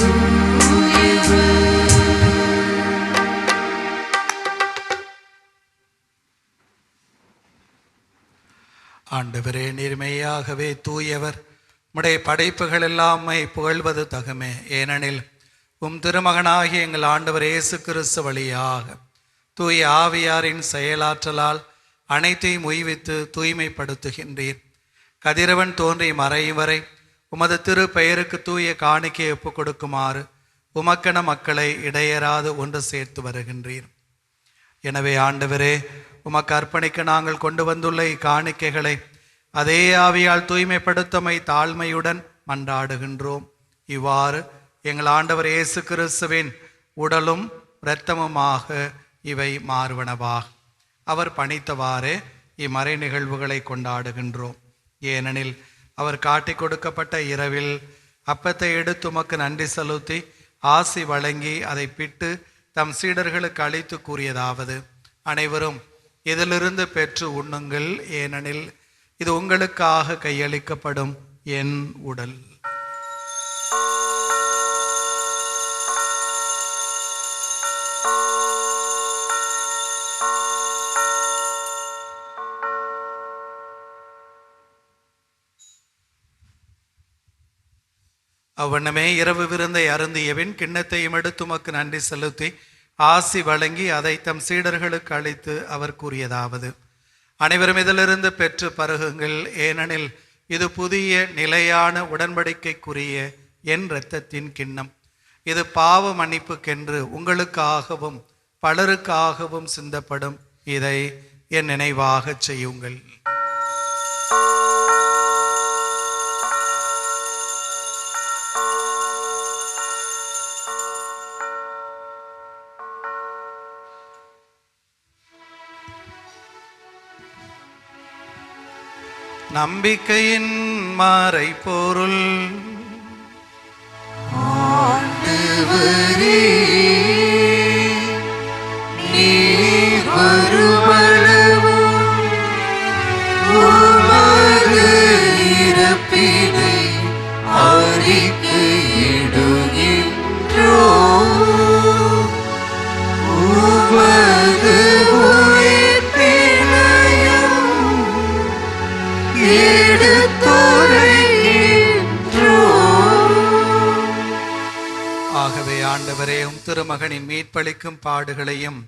தூயவர். ஆண்டவரே, நேர்மையாகவே தூயவர். உம்முடைய படைப்புகள் எல்லாமே புகழ்வது தகுமே. ஏனெனில் உம் திருமகனாகிய எங்கள் ஆண்டவர் இயேசு கிறிஸ்து வழியாக தூய ஆவியாரின் செயலாற்றலால் அனைத்தையும் உய்வித்து தூய்மைப்படுத்துகின்றீர். கதிரவன் தோன்றி மறையும் வரை உமது திரு பெயருக்கு தூய காணிக்கை ஒப்புக் கொடுக்குமாறு உமக்கென மக்களை இடையராது ஒன்று சேர்த்து வருகின்றீர். எனவே ஆண்டவரே, உமக்கு அர்ப்பணிக்க நாங்கள் கொண்டு வந்துள்ள இக்காணிக்கைகளை அதே ஆவியால் தூய்மைப்படுத்தமை தாழ்மையுடன் மன்றாடுகின்றோம். இவ்வாறு எங்கள் ஆண்டவர் இயேசு கிறிஸ்துவின் உடலும் இரத்தமுமாக இவை மாறுவனவாக. அவர் பணித்தவாறே இம்மறை நிகழ்வுகளை கொண்டாடுகின்றோம். ஏனெனில் அவர் காட்டிக் கொடுக்கப்பட்ட இரவில் அப்பத்தை எடுத்து உமக்கு நன்றி செலுத்தி ஆசி வழங்கி அதை பிட்டு தம் சீடர்களுக்கு அளித்து கூறியதாவது: அனைவரும் இதிலிருந்து பெற்று உண்ணுங்கள், ஏனெனில் இது உங்களுக்காக கையளிக்கப்படும் என் உடல். அவ்வண்ணமே இரவு விருந்தை அருந்தியபின் கிண்ணத்தையும் எடுத்து உமக்கு நன்றி செலுத்தி ஆசி வழங்கி அதை தம் சீடர்களுக்கு அளித்து அவர் கூறியதாவது: அனைவரும் இதிலிருந்து பெற்று பருகுங்கள், ஏனெனில் இது புதிய நிலையான உடன்படிக்கைக்குரிய என் இரத்தத்தின் கிண்ணம். இது பாவ மன்னிப்புக்கென்று உங்களுக்காகவும் பலருக்காகவும் சிந்தப்படும். இதை என் நினைவாக செய்யுங்கள். நம்பிக்கையின் மறைபொருள். ஆண்டவரே, நீர் வருமளவும் உமது இறப்பினை அறிக்கையிடுகின்றோம். உமது உயிர்ப்பினையும் எடுத்துரைக்கின்றோம். ஆகவே ஆண்டவரே, உம் திருமகனின் மீட்பளிக்கும் பாடுகளையும்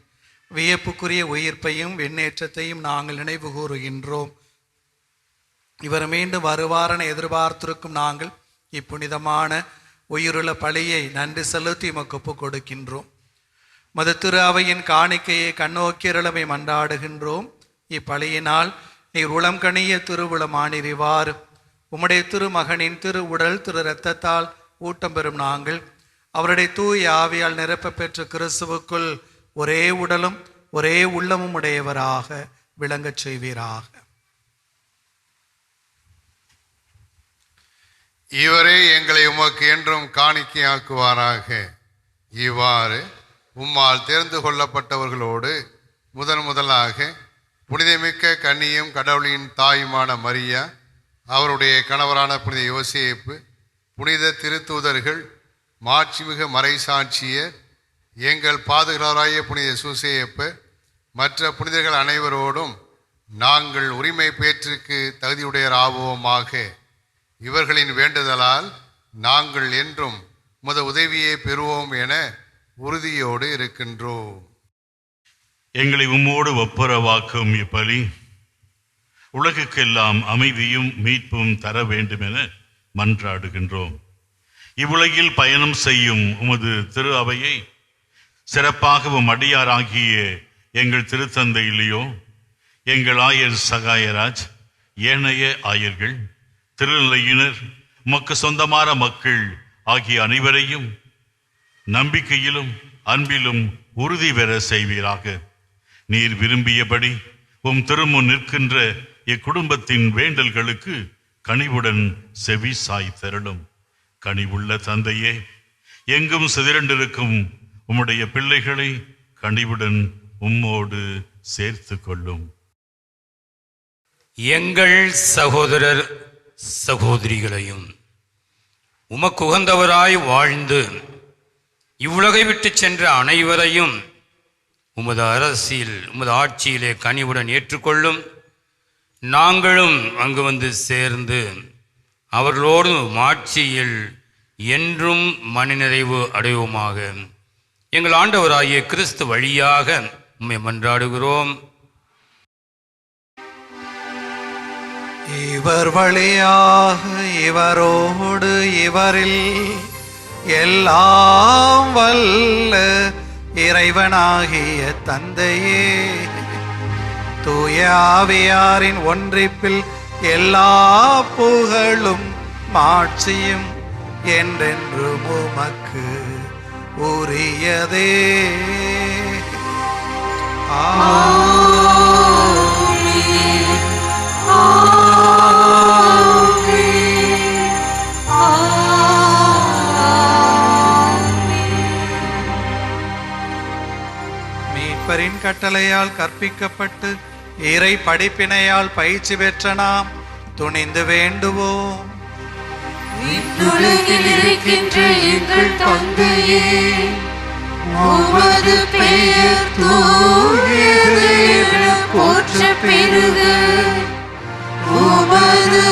வியப்புக்குரிய உயிர்ப்பையும் விண்ணேற்றத்தையும் நாங்கள் நினைவு கூறுகின்றோம். இவர் மீண்டும் வருவாரென எதிர்பார்த்திருக்கும் நாங்கள் இப்புனிதமான உயிருள்ள பலியை நன்றி செலுத்தி உமக்கு ஒப்புக் கொடுக்கின்றோம். மது திரு அவையின் காணிக்கையை கண்ணோக்கியருளமை மன்றாடுகின்றோம். இப்பலியினால் நீர் உளம் கணிய திருவுளமானிறிவார். உம்முடைய திருமகனின் திரு உடல் திரு இரத்தத்தால் ஊட்டம் பெறும் நாங்கள் அவருடைய தூய ஆவியால் நிரப்ப பெற்ற கிறிஸ்துவுக்குள் ஒரே உடலும் ஒரே உள்ளமும் உடையவராக விளங்கச் செய்வீராக. இவரே எங்களை உமக்கு என்றும் காணிக்கையாக்குவாராக. இவ்வாறு உம்மால் தேர்ந்து கொள்ளப்பட்டவர்களோடு முதலாக புனிதமிக்க கன்னியும் கடவுளின் தாயுமான மரியா, அவருடைய கணவரான புனித யோசேப்பு, புனித திருத்தூதர்கள், மாட்சிமிகு மறைசாட்சியர், எங்கள் பாதுகாவலராய புனித சூசேப்பு, மற்ற புனிதர்கள் அனைவரோடும் நாங்கள் உரிமை பேற்றுக்கு தகுதியுடையராவோமாக. இவர்களின் வேண்டுதலால் நாங்கள் என்றும் உமது உதவியை பெறுவோம் என உறுதியோடு இருக்கின்றோம். எங்களை உம்மோடு ஒப்புரவாக்கும் இப்பலி உலகுக்கெல்லாம் அமைதியும் மீட்பும் தர வேண்டும் என மன்றாடுகின்றோம். இவ்வுலகில் பயணம் செய்யும் உமது திரு அவையை சிறப்பாகவும் அடியாராகிய எங்கள் திருத்தந்தையிலேயோ, எங்கள் ஆயர் சகாயராஜ், ஏனைய ஆயர்கள், திருநிலையினர், உமக்கு சொந்தமான மக்கள் ஆகிய அனைவரையும் நம்பிக்கையிலும் அன்பிலும் உறுதி பெற செய்வீராக. நீர் விரும்பியபடி உம் திருமுன் நிற்கின்ற இக்குடும்பத்தின் வேண்டல்களுக்கு கனிவுடன் செவி சாய் தருளும். கனிவுள்ள தந்தையே, எங்கும் சிதறண்டிருக்கும் உம்முடைய பிள்ளைகளை கனிவுடன் உம்மோடு சேர்த்து கொள்ளும். எங்கள் சகோதரர் சகோதரிகளையும் உமக்கு உகந்தவராய் வாழ்ந்து இவ்வுலகை விட்டு சென்ற அனைவரையும் உமது அரசில் உமது ஆட்சியிலே கனிவுடன் ஏற்றுக்கொள்ளும். நாங்களும் அங்கு வந்து சேர்ந்து அவர்களோடு ஆட்சியில் என்றும் மனநிறைவு அடைவோமாக. எங்கள் ஆண்டவராகிய கிறிஸ்து வழியாக உம்மை மன்றாடுகிறோம். இவர் வழியாக இவரோடு இவரில் எல்லாம் வல்ல இறைவனாகிய தந்தையே, தூய ஆவியாரின் ஒன்றிப்பில் எல்லா புகழும் மாட்சியும் என்றென்றும் உமக்கு உரியதே. மீட்பரின் கட்டளையால் கற்பிக்கப்பட்டு இறை படிப்பினையால் பயிற்சி பெற்ற நாம் துணிந்து வேண்டுவோம். விண்ணுலகில் இருக்கின்ற எங்கள் தந்தையே, உமது பெயர் தூயது என போற்ற பெருக. உமது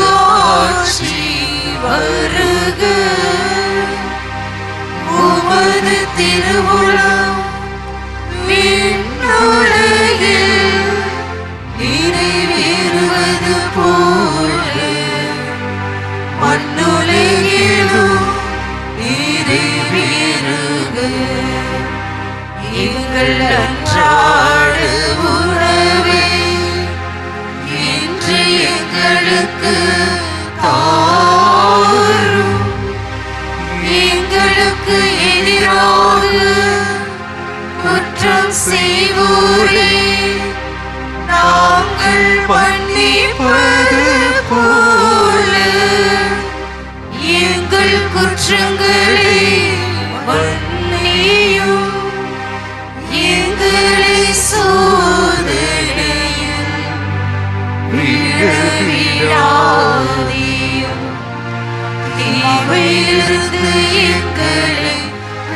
ஆட்சி வருக. உமது திருவுளம் விண்ணுலகில் நிறைவேறுவது போல மண்ணுலகிலும் நிறைவேறுக. எங்கள் அன்றாட உணவை இன்று எங்களுக்கு தாரும். உமக்கு எதிராக குற்றம் செய்வோரே நாங்கள் மன்னிப்பது போல எங்கள் குற்றங்களை மன்னியும், எங்களை சோதனையில் விழவிடாதேயும், தீமையிலிருந்து எங்களை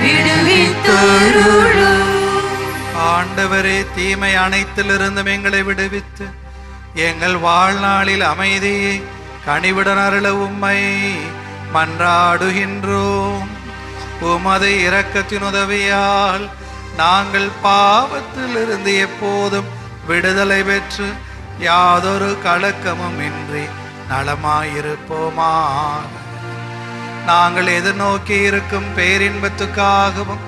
விடுவித்தருளும். ஆண்டவரே, தீமை அனைத்திலிருந்தும் எங்களை விடுவித்து எங்கள் வாழ்நாளில் அமைதியை கனிவுடன் அருள உம்மை மன்றாடுகின்றோம். உமது இரக்கத்தின் உதவியால் நாங்கள் பாவத்திலிருந்து எப்போதும் விடுதலை பெற்று யாதொரு கலக்கமும் இன்றி நலமாயிருப்போமாக. நாங்கள் எதிர்நோக்கி இருக்கும் பேரின்பத்துக்காகவும்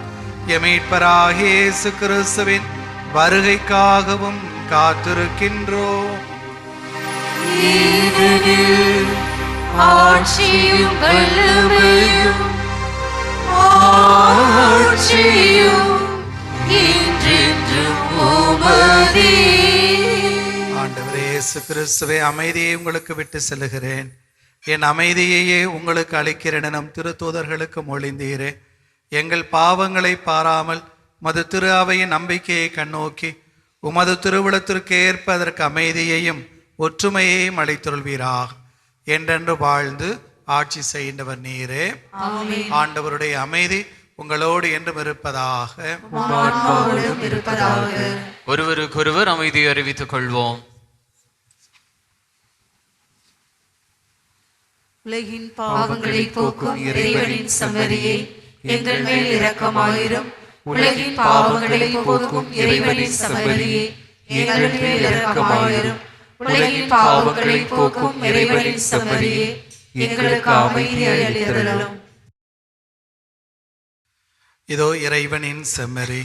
எமீட்பராகிய இயேசு கிறிஸ்துவின் வருகைக்காகவும் காத்திருக்கின்றோம். ஆட்சியும் வல்லமையும் ஆட்சியும் என்றென்றும் உமதே. ஆண்டவரே இயேசு கிறிஸ்துவே, அமைதியை உங்களுக்கு விட்டு செல்லுகிறேன், என் அமைதியையே உங்களுக்கு அளிக்கிறேன் எனும் திருத்தூதர்களுக்கு மொழிந்தீரே. எங்கள் பாவங்களை பாராமல் மது திரு அவையின் நம்பிக்கையை கண்ணோக்கி உமது திருவிழத்திற்கு ஏற்ப அதற்கு அமைதியையும் ஒற்றுமையையும் அளித்தருள்வீராக. என்றென்று வாழ்ந்து ஆட்சி செய்கின்றவர் நீரே. ஆண்டவருடைய அமைதி உங்களோடு என்றும் இருப்பதாக. ஒருவருக்கொருவர் அமைதி அறிவித்துக் கொள்வோம். உலகின் பாவங்களை போக்கும் இறைவனின் சம்மதியை எங்கள் மேல் இரக்கமாயிரும். உலகின் பாவங்களை போக்கும் இறைவனின் சம்மதியை எங்கள் மேல் இரக்கமாயிரும். உலகின் பாவங்களை போக்கும் இறைவனின் சம்மதியை எங்களுக்கு அமைதி அளித்தருளும். இதோ இறைவனின் செம்மறி,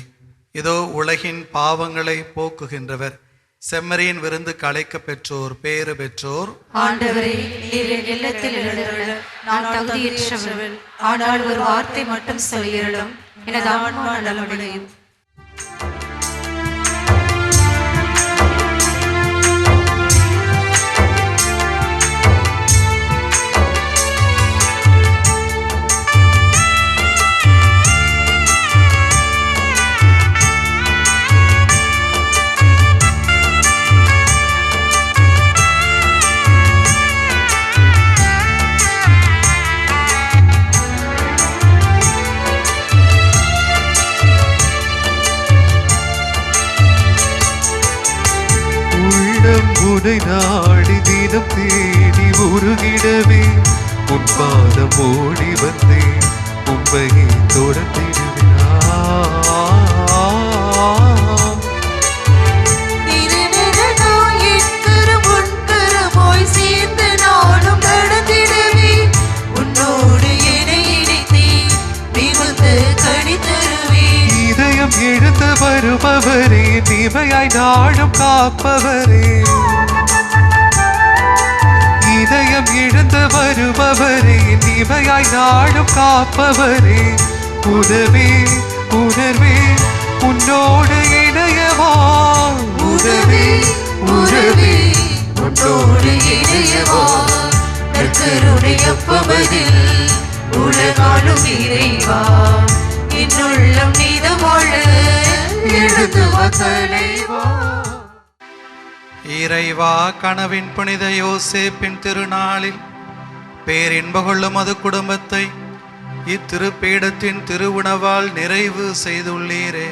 இதோ உலகின் பாவங்களை போக்குகின்றவர். செம்மறியின் விருந்து களைக்க பெற்றோர் பேறு பெற்றோர். ஆண்டவரே, நீர் என் இல்லத்தில் எழுந்தருள நான் தகுதியற்றவள். ஆனால் ஒரு வார்த்தை மட்டும் சொல்லியருளும், எனது ஆன்மா நலமடையும். உனை நாடி தினம் தேடி உருகிடவே உன் பாதம் ஓடி வந்தேன், உண்மையை இதயம் எழுந்த வருபவரே, தீமையாய் நாடும் காப்பவரே. இதயம் இழந்த வருபவரே, தீமையாய் நாடும் காப்பவரே. உதவே உணர்வே உன்னோடு இணையவா, உதவே உறவே உன்னோடு இணையவா. கர்த்தருடைய பவதில் உலகாலும் இறைவா, என்னுள்ளம் நீதவாழ எழுந்து வா தலைவா. இறைவா, கனவின் புனித யோசேப்பின் திருநாளில் பேரின்ப கொள்ளும் அது குடும்பத்தை இத்திருப்பீடத்தின் திருவுணவால் நிறைவு செய்துள்ளீரே.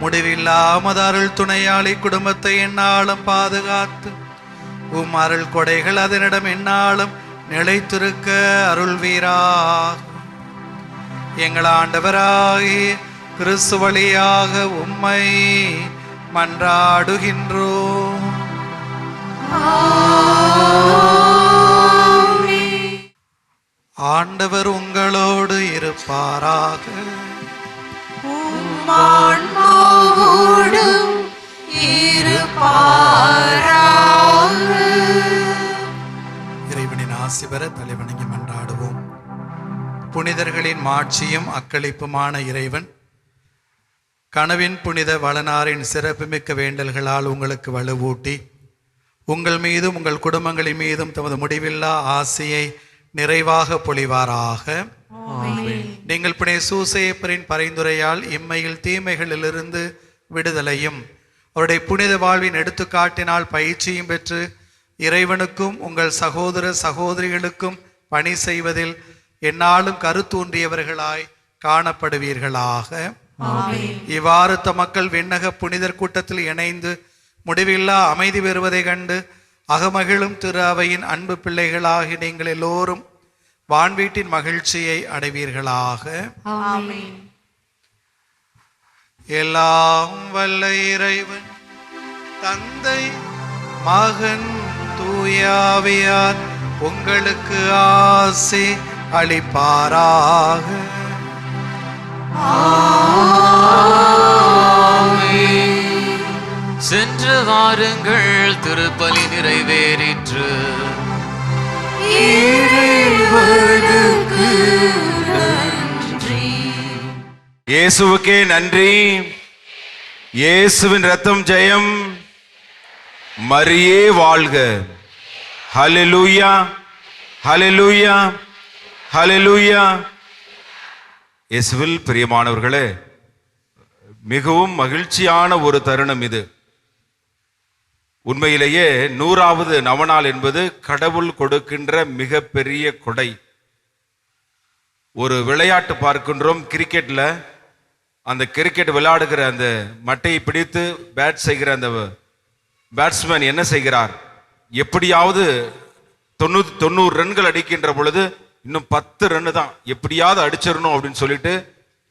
முடிவில்லாமது அருள் துணையாளி குடும்பத்தை எந்நாளும் பாதுகாத்து உம் அருள் கொடைகள் அதனிடம் எந்நாளும் நிலைத்திருக்க அருள்வீராக. எங்கள் ஆண்டவராகிய கிறிஸ்து வழியாக உம்மை மன்றாடுகின்றோம். ஆண்டவர் உங்களோடு இருப்பாராக. இறைவனின் ஆசி பெற தலைவணங்கி மன்றாடுவோம். புனிதர்களின் மாட்சியும் அக்களிப்புமான இறைவன் கனவின் புனித வளனாரின் சிறப்புமிக்க வேண்டல்களால் உங்களுக்கு வலுவூட்டி உங்கள் மீதும் உங்கள் குடும்பங்களின் மீதும் தமது முடிவில்லா ஆசையை நிறைவாக பொழிவாராக. நீங்கள் புனித சூசையப்பரின் பரிந்துரையால் இம்மையில் தீமைகளிலிருந்து விடுதலையும் அவருடைய புனித வாழ்வின் எடுத்துக்காட்டினால் பயிற்சியும் பெற்று இறைவனுக்கும் உங்கள் சகோதர சகோதரிகளுக்கும் பணி செய்வதில் எந்நாளும் கருத்தூன்றியவர்களாய் காணப்படுவீர்களாக. இவ்வாறு தமக்கள் விண்ணக புனிதர் கூட்டத்தில் இணைந்து முடிவில்லா அமைதி பெறுவதை கண்டு அகமகிழும் திரு அவையின் அன்பு பிள்ளைகளாகி நீங்கள் எல்லோரும் வான்வீட்டின் மகிழ்ச்சியை அடைவீர்களாக. எல்லாம் வல்ல இறைவன் தந்தை மகன் தூயாவியார் உங்களுக்கு ஆசி அளிப்பாராக. சென்று வாருங்கள், திருப்பலி நிறைவேறிற்று. இயேசுவுக்கே நன்றி. இயேசுவின் ரத்தம் ஜெயம். மரியே வாழ்க. ஹல்லேலூயா, ஹல்லேலூயா, ஹல்லேலூயா. இயேசுவில் பிரியமானவர்களே, மிகவும் மகிழ்ச்சியான ஒரு தருணம் இது. உண்மையிலேயே 100வது நவநாள் என்பது கடவுள் கொடுக்கின்ற மிகப்பெரிய கொடை. ஒரு விளையாட்டு பார்க்கின்றோம், கிரிக்கெட்ல அந்த கிரிக்கெட் விளையாடுகிற அந்த மட்டையை பிடித்து பேட் செய்கிற அந்த பேட்ஸ்மேன் என்ன செய்கிறார், எப்படியாவது 90 ரன்கள் அடிக்கின்ற பொழுது இன்னும் 10 ரன்னு தான், எப்படியாவது அடிச்சிடணும் அப்படின்னு சொல்லிட்டு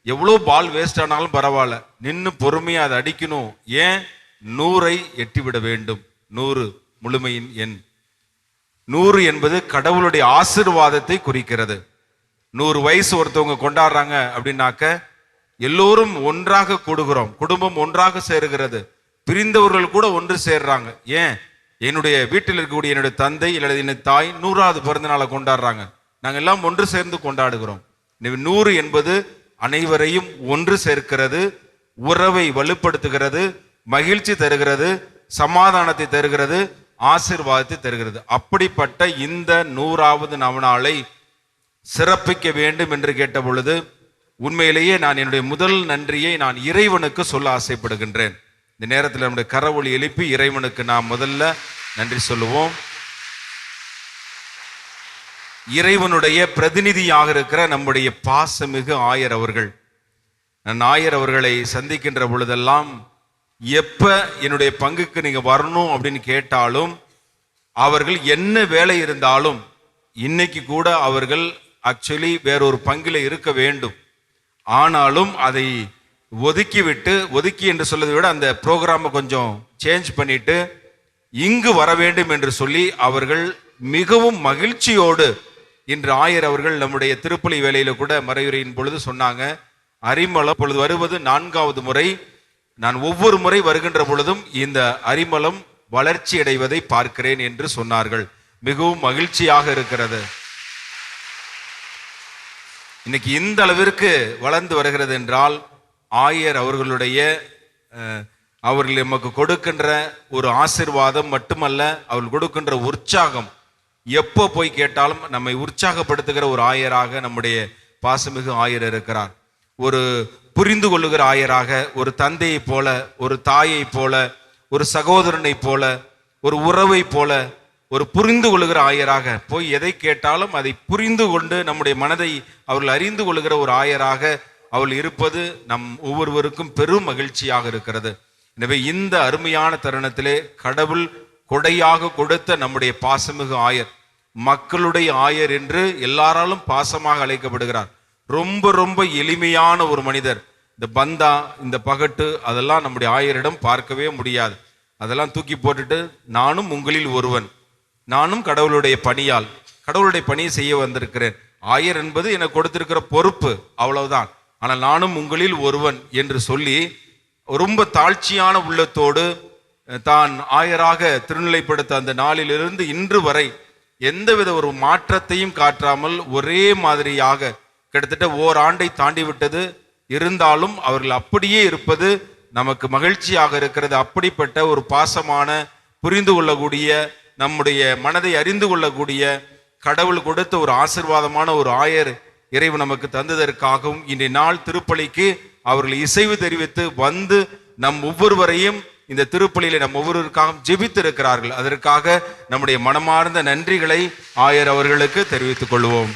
எவ்வளோ பால் வேஸ்ட் ஆனாலும் பரவாயில்ல, நின்று பொறுமையா அதை அடிக்கணும். ஏன்? 100ஐ எட்டிவிட வேண்டும். 100 முழுமையின் எண். 100 என்பது கடவுளுடைய ஆசீர்வாதத்தை குறிக்கிறது. 100 வயசு ஒருத்தவங்க கொண்டாடுறாங்க அப்படின்னாக்க எல்லோரும் ஒன்றாக கூடுகிறோம், குடும்பம் ஒன்றாக சேருகிறது, பிரிந்தவர்கள் கூட ஒன்று சேர்றாங்க. ஏன்? என்னுடைய வீட்டில் இருக்கக்கூடிய என்னுடைய தந்தை அல்லது என்னுடைய தாய் 100வது பிறந்த நாளை கொண்டாடுறாங்க, நாங்கள் எல்லாம் ஒன்று சேர்ந்து கொண்டாடுகிறோம். 100 என்பது அனைவரையும் ஒன்று சேர்க்கிறது, உறவை வலுப்படுத்துகிறது, மகிழ்ச்சி தருகிறது, சமாதானத்தை தருகிறது, ஆசீர்வாதத்தை தருகிறது. அப்படிப்பட்ட இந்த 100வது நவநாளை சிறப்பிக்க வேண்டும் என்று கேட்ட பொழுது உண்மையிலேயே நான் என்னுடைய முதல் நன்றியை நான் இறைவனுக்கு சொல்ல ஆசைப்படுகின்றேன். இந்த நேரத்தில் நம்முடைய கரவொலி எழுப்பி இறைவனுக்கு நாம் முதல்ல நன்றி சொல்லுவோம். இறைவனுடைய பிரதிநிதியாக இருக்கிற நம்முடைய பாசமிகு ஆயர் அவர்கள், நான் ஆயர் அவர்களை சந்திக்கின்ற பொழுதெல்லாம் எப்ப என்னுடைய பங்குக்கு நீங்க வரணும் அப்படின்னு கேட்டாலும் அவர்கள் என்ன வேலை இருந்தாலும், இன்னைக்கு கூட அவர்கள் ஆக்சுவலி வேறொரு பங்கில இருக்க வேண்டும், ஆனாலும் அதை ஒதுக்கி என்று சொல்வதை விட அந்த ப்ரோக்ராமை கொஞ்சம் சேஞ்ச் பண்ணிட்டு இங்கு வர வேண்டும் என்று சொல்லி அவர்கள் மிகவும் மகிழ்ச்சியோடு இன்று ஆயர் அவர்கள் நம்முடைய திருப்பலி வேலையில கூட மறையுரையின் பொழுது சொன்னாங்க, அரிமளம் பொழுது வருவது 4வது முறை, நான் ஒவ்வொரு முறை வருகின்ற பொழுதும் இந்த அரிமளம் வளர்ச்சி அடைவதை பார்க்கிறேன் என்று சொன்னார்கள். மிகவும் மகிழ்ச்சியாக இருக்கிறது. இன்னைக்கு இந்த அளவிற்கு வளர்ந்து வருகிறது என்றால் ஆயர் அவர்களுடைய அவர்கள் நமக்கு கொடுக்கின்ற ஒரு ஆசீர்வாதம் மட்டுமல்ல, அவர்கள் கொடுக்கின்ற உற்சாகம். எப்போ போய் கேட்டாலும் நம்மை உற்சாகப்படுத்துகிற ஒரு ஆயராக நம்முடைய பாசமிகு ஆயர் இருக்கிறார். ஒரு புரிந்து கொள்ளுகிற ஆயராக, ஒரு தந்தையை போல, ஒரு தாயை போல, ஒரு சகோதரனை போல, ஒரு உறவை போல, ஒரு புரிந்து கொள்ளுகிற ஆயராக போய் எதை கேட்டாலும் அதை புரிந்து கொண்டு நம்முடைய மனதை அவர்கள் அறிந்து கொள்ளுகிற ஒரு ஆயராக அவள் இருப்பது நம் ஒவ்வொருவருக்கும் பெரும் மகிழ்ச்சியாக இருக்கிறது. எனவே இந்த அருமையான தருணத்திலே கடவுள் கொடையாக கொடுத்த நம்முடைய பாசமிகு ஆயர், மக்களுடைய ஆயர் என்று எல்லாராலும் பாசமாக அழைக்கப்படுகிறார். ரொம்ப ரொம்ப எளிமையான ஒரு மனிதர். இந்த பந்தா, இந்த பகட்டு அதெல்லாம் நம்முடைய ஆயரிடம் பார்க்கவே முடியாது. அதெல்லாம் தூக்கி போட்டுட்டு நானும் உங்களில் ஒருவன், நானும் கடவுளுடைய பணியால் கடவுளுடைய பணியை செய்ய வந்திருக்கிறேன், ஆயர் என்பது எனக்கு கொடுத்திருக்கிற பொறுப்பு, அவ்வளவுதான், ஆனால் நானும் உங்களில் ஒருவன் என்று சொல்லி ரொம்ப தாழ்ச்சியான உள்ளத்தோடு தான் ஆயராக திருநிலைப்படுத்த அந்த நாளிலிருந்து இன்று வரை எந்தவித ஒரு மாற்றத்தையும் காட்டாமல் ஒரே மாதிரியாக கிட்டத்தட்ட ஓராண்டை தாண்டி விட்டது. இருந்தாலும் அவர்கள் அப்படியே இருப்பது நமக்கு மகிழ்ச்சியாக இருக்கிறது. அப்படிப்பட்ட ஒரு பாசமான, புரிந்து கொள்ளக்கூடிய, நம்முடைய மனதை அறிந்து கொள்ளக்கூடிய, கடவுள் கொடுத்த ஒரு ஆசீர்வாதமான ஒரு ஆயர் இறைவன் நமக்கு தந்ததற்காகவும் இன்றைய நாள் திருப்பலிக்கு அவர்கள் இசைவு தெரிவித்து வந்து நம் ஒவ்வொருவரையும் இந்த திருப்பலியில நம் ஒவ்வொருவருக்காகவும் ஜெபித்து இருக்கிறார்கள். அதற்காக நம்முடைய மனமார்ந்த நன்றிகளை ஆயர் அவர்களுக்கு தெரிவித்துக் கொள்வோம்.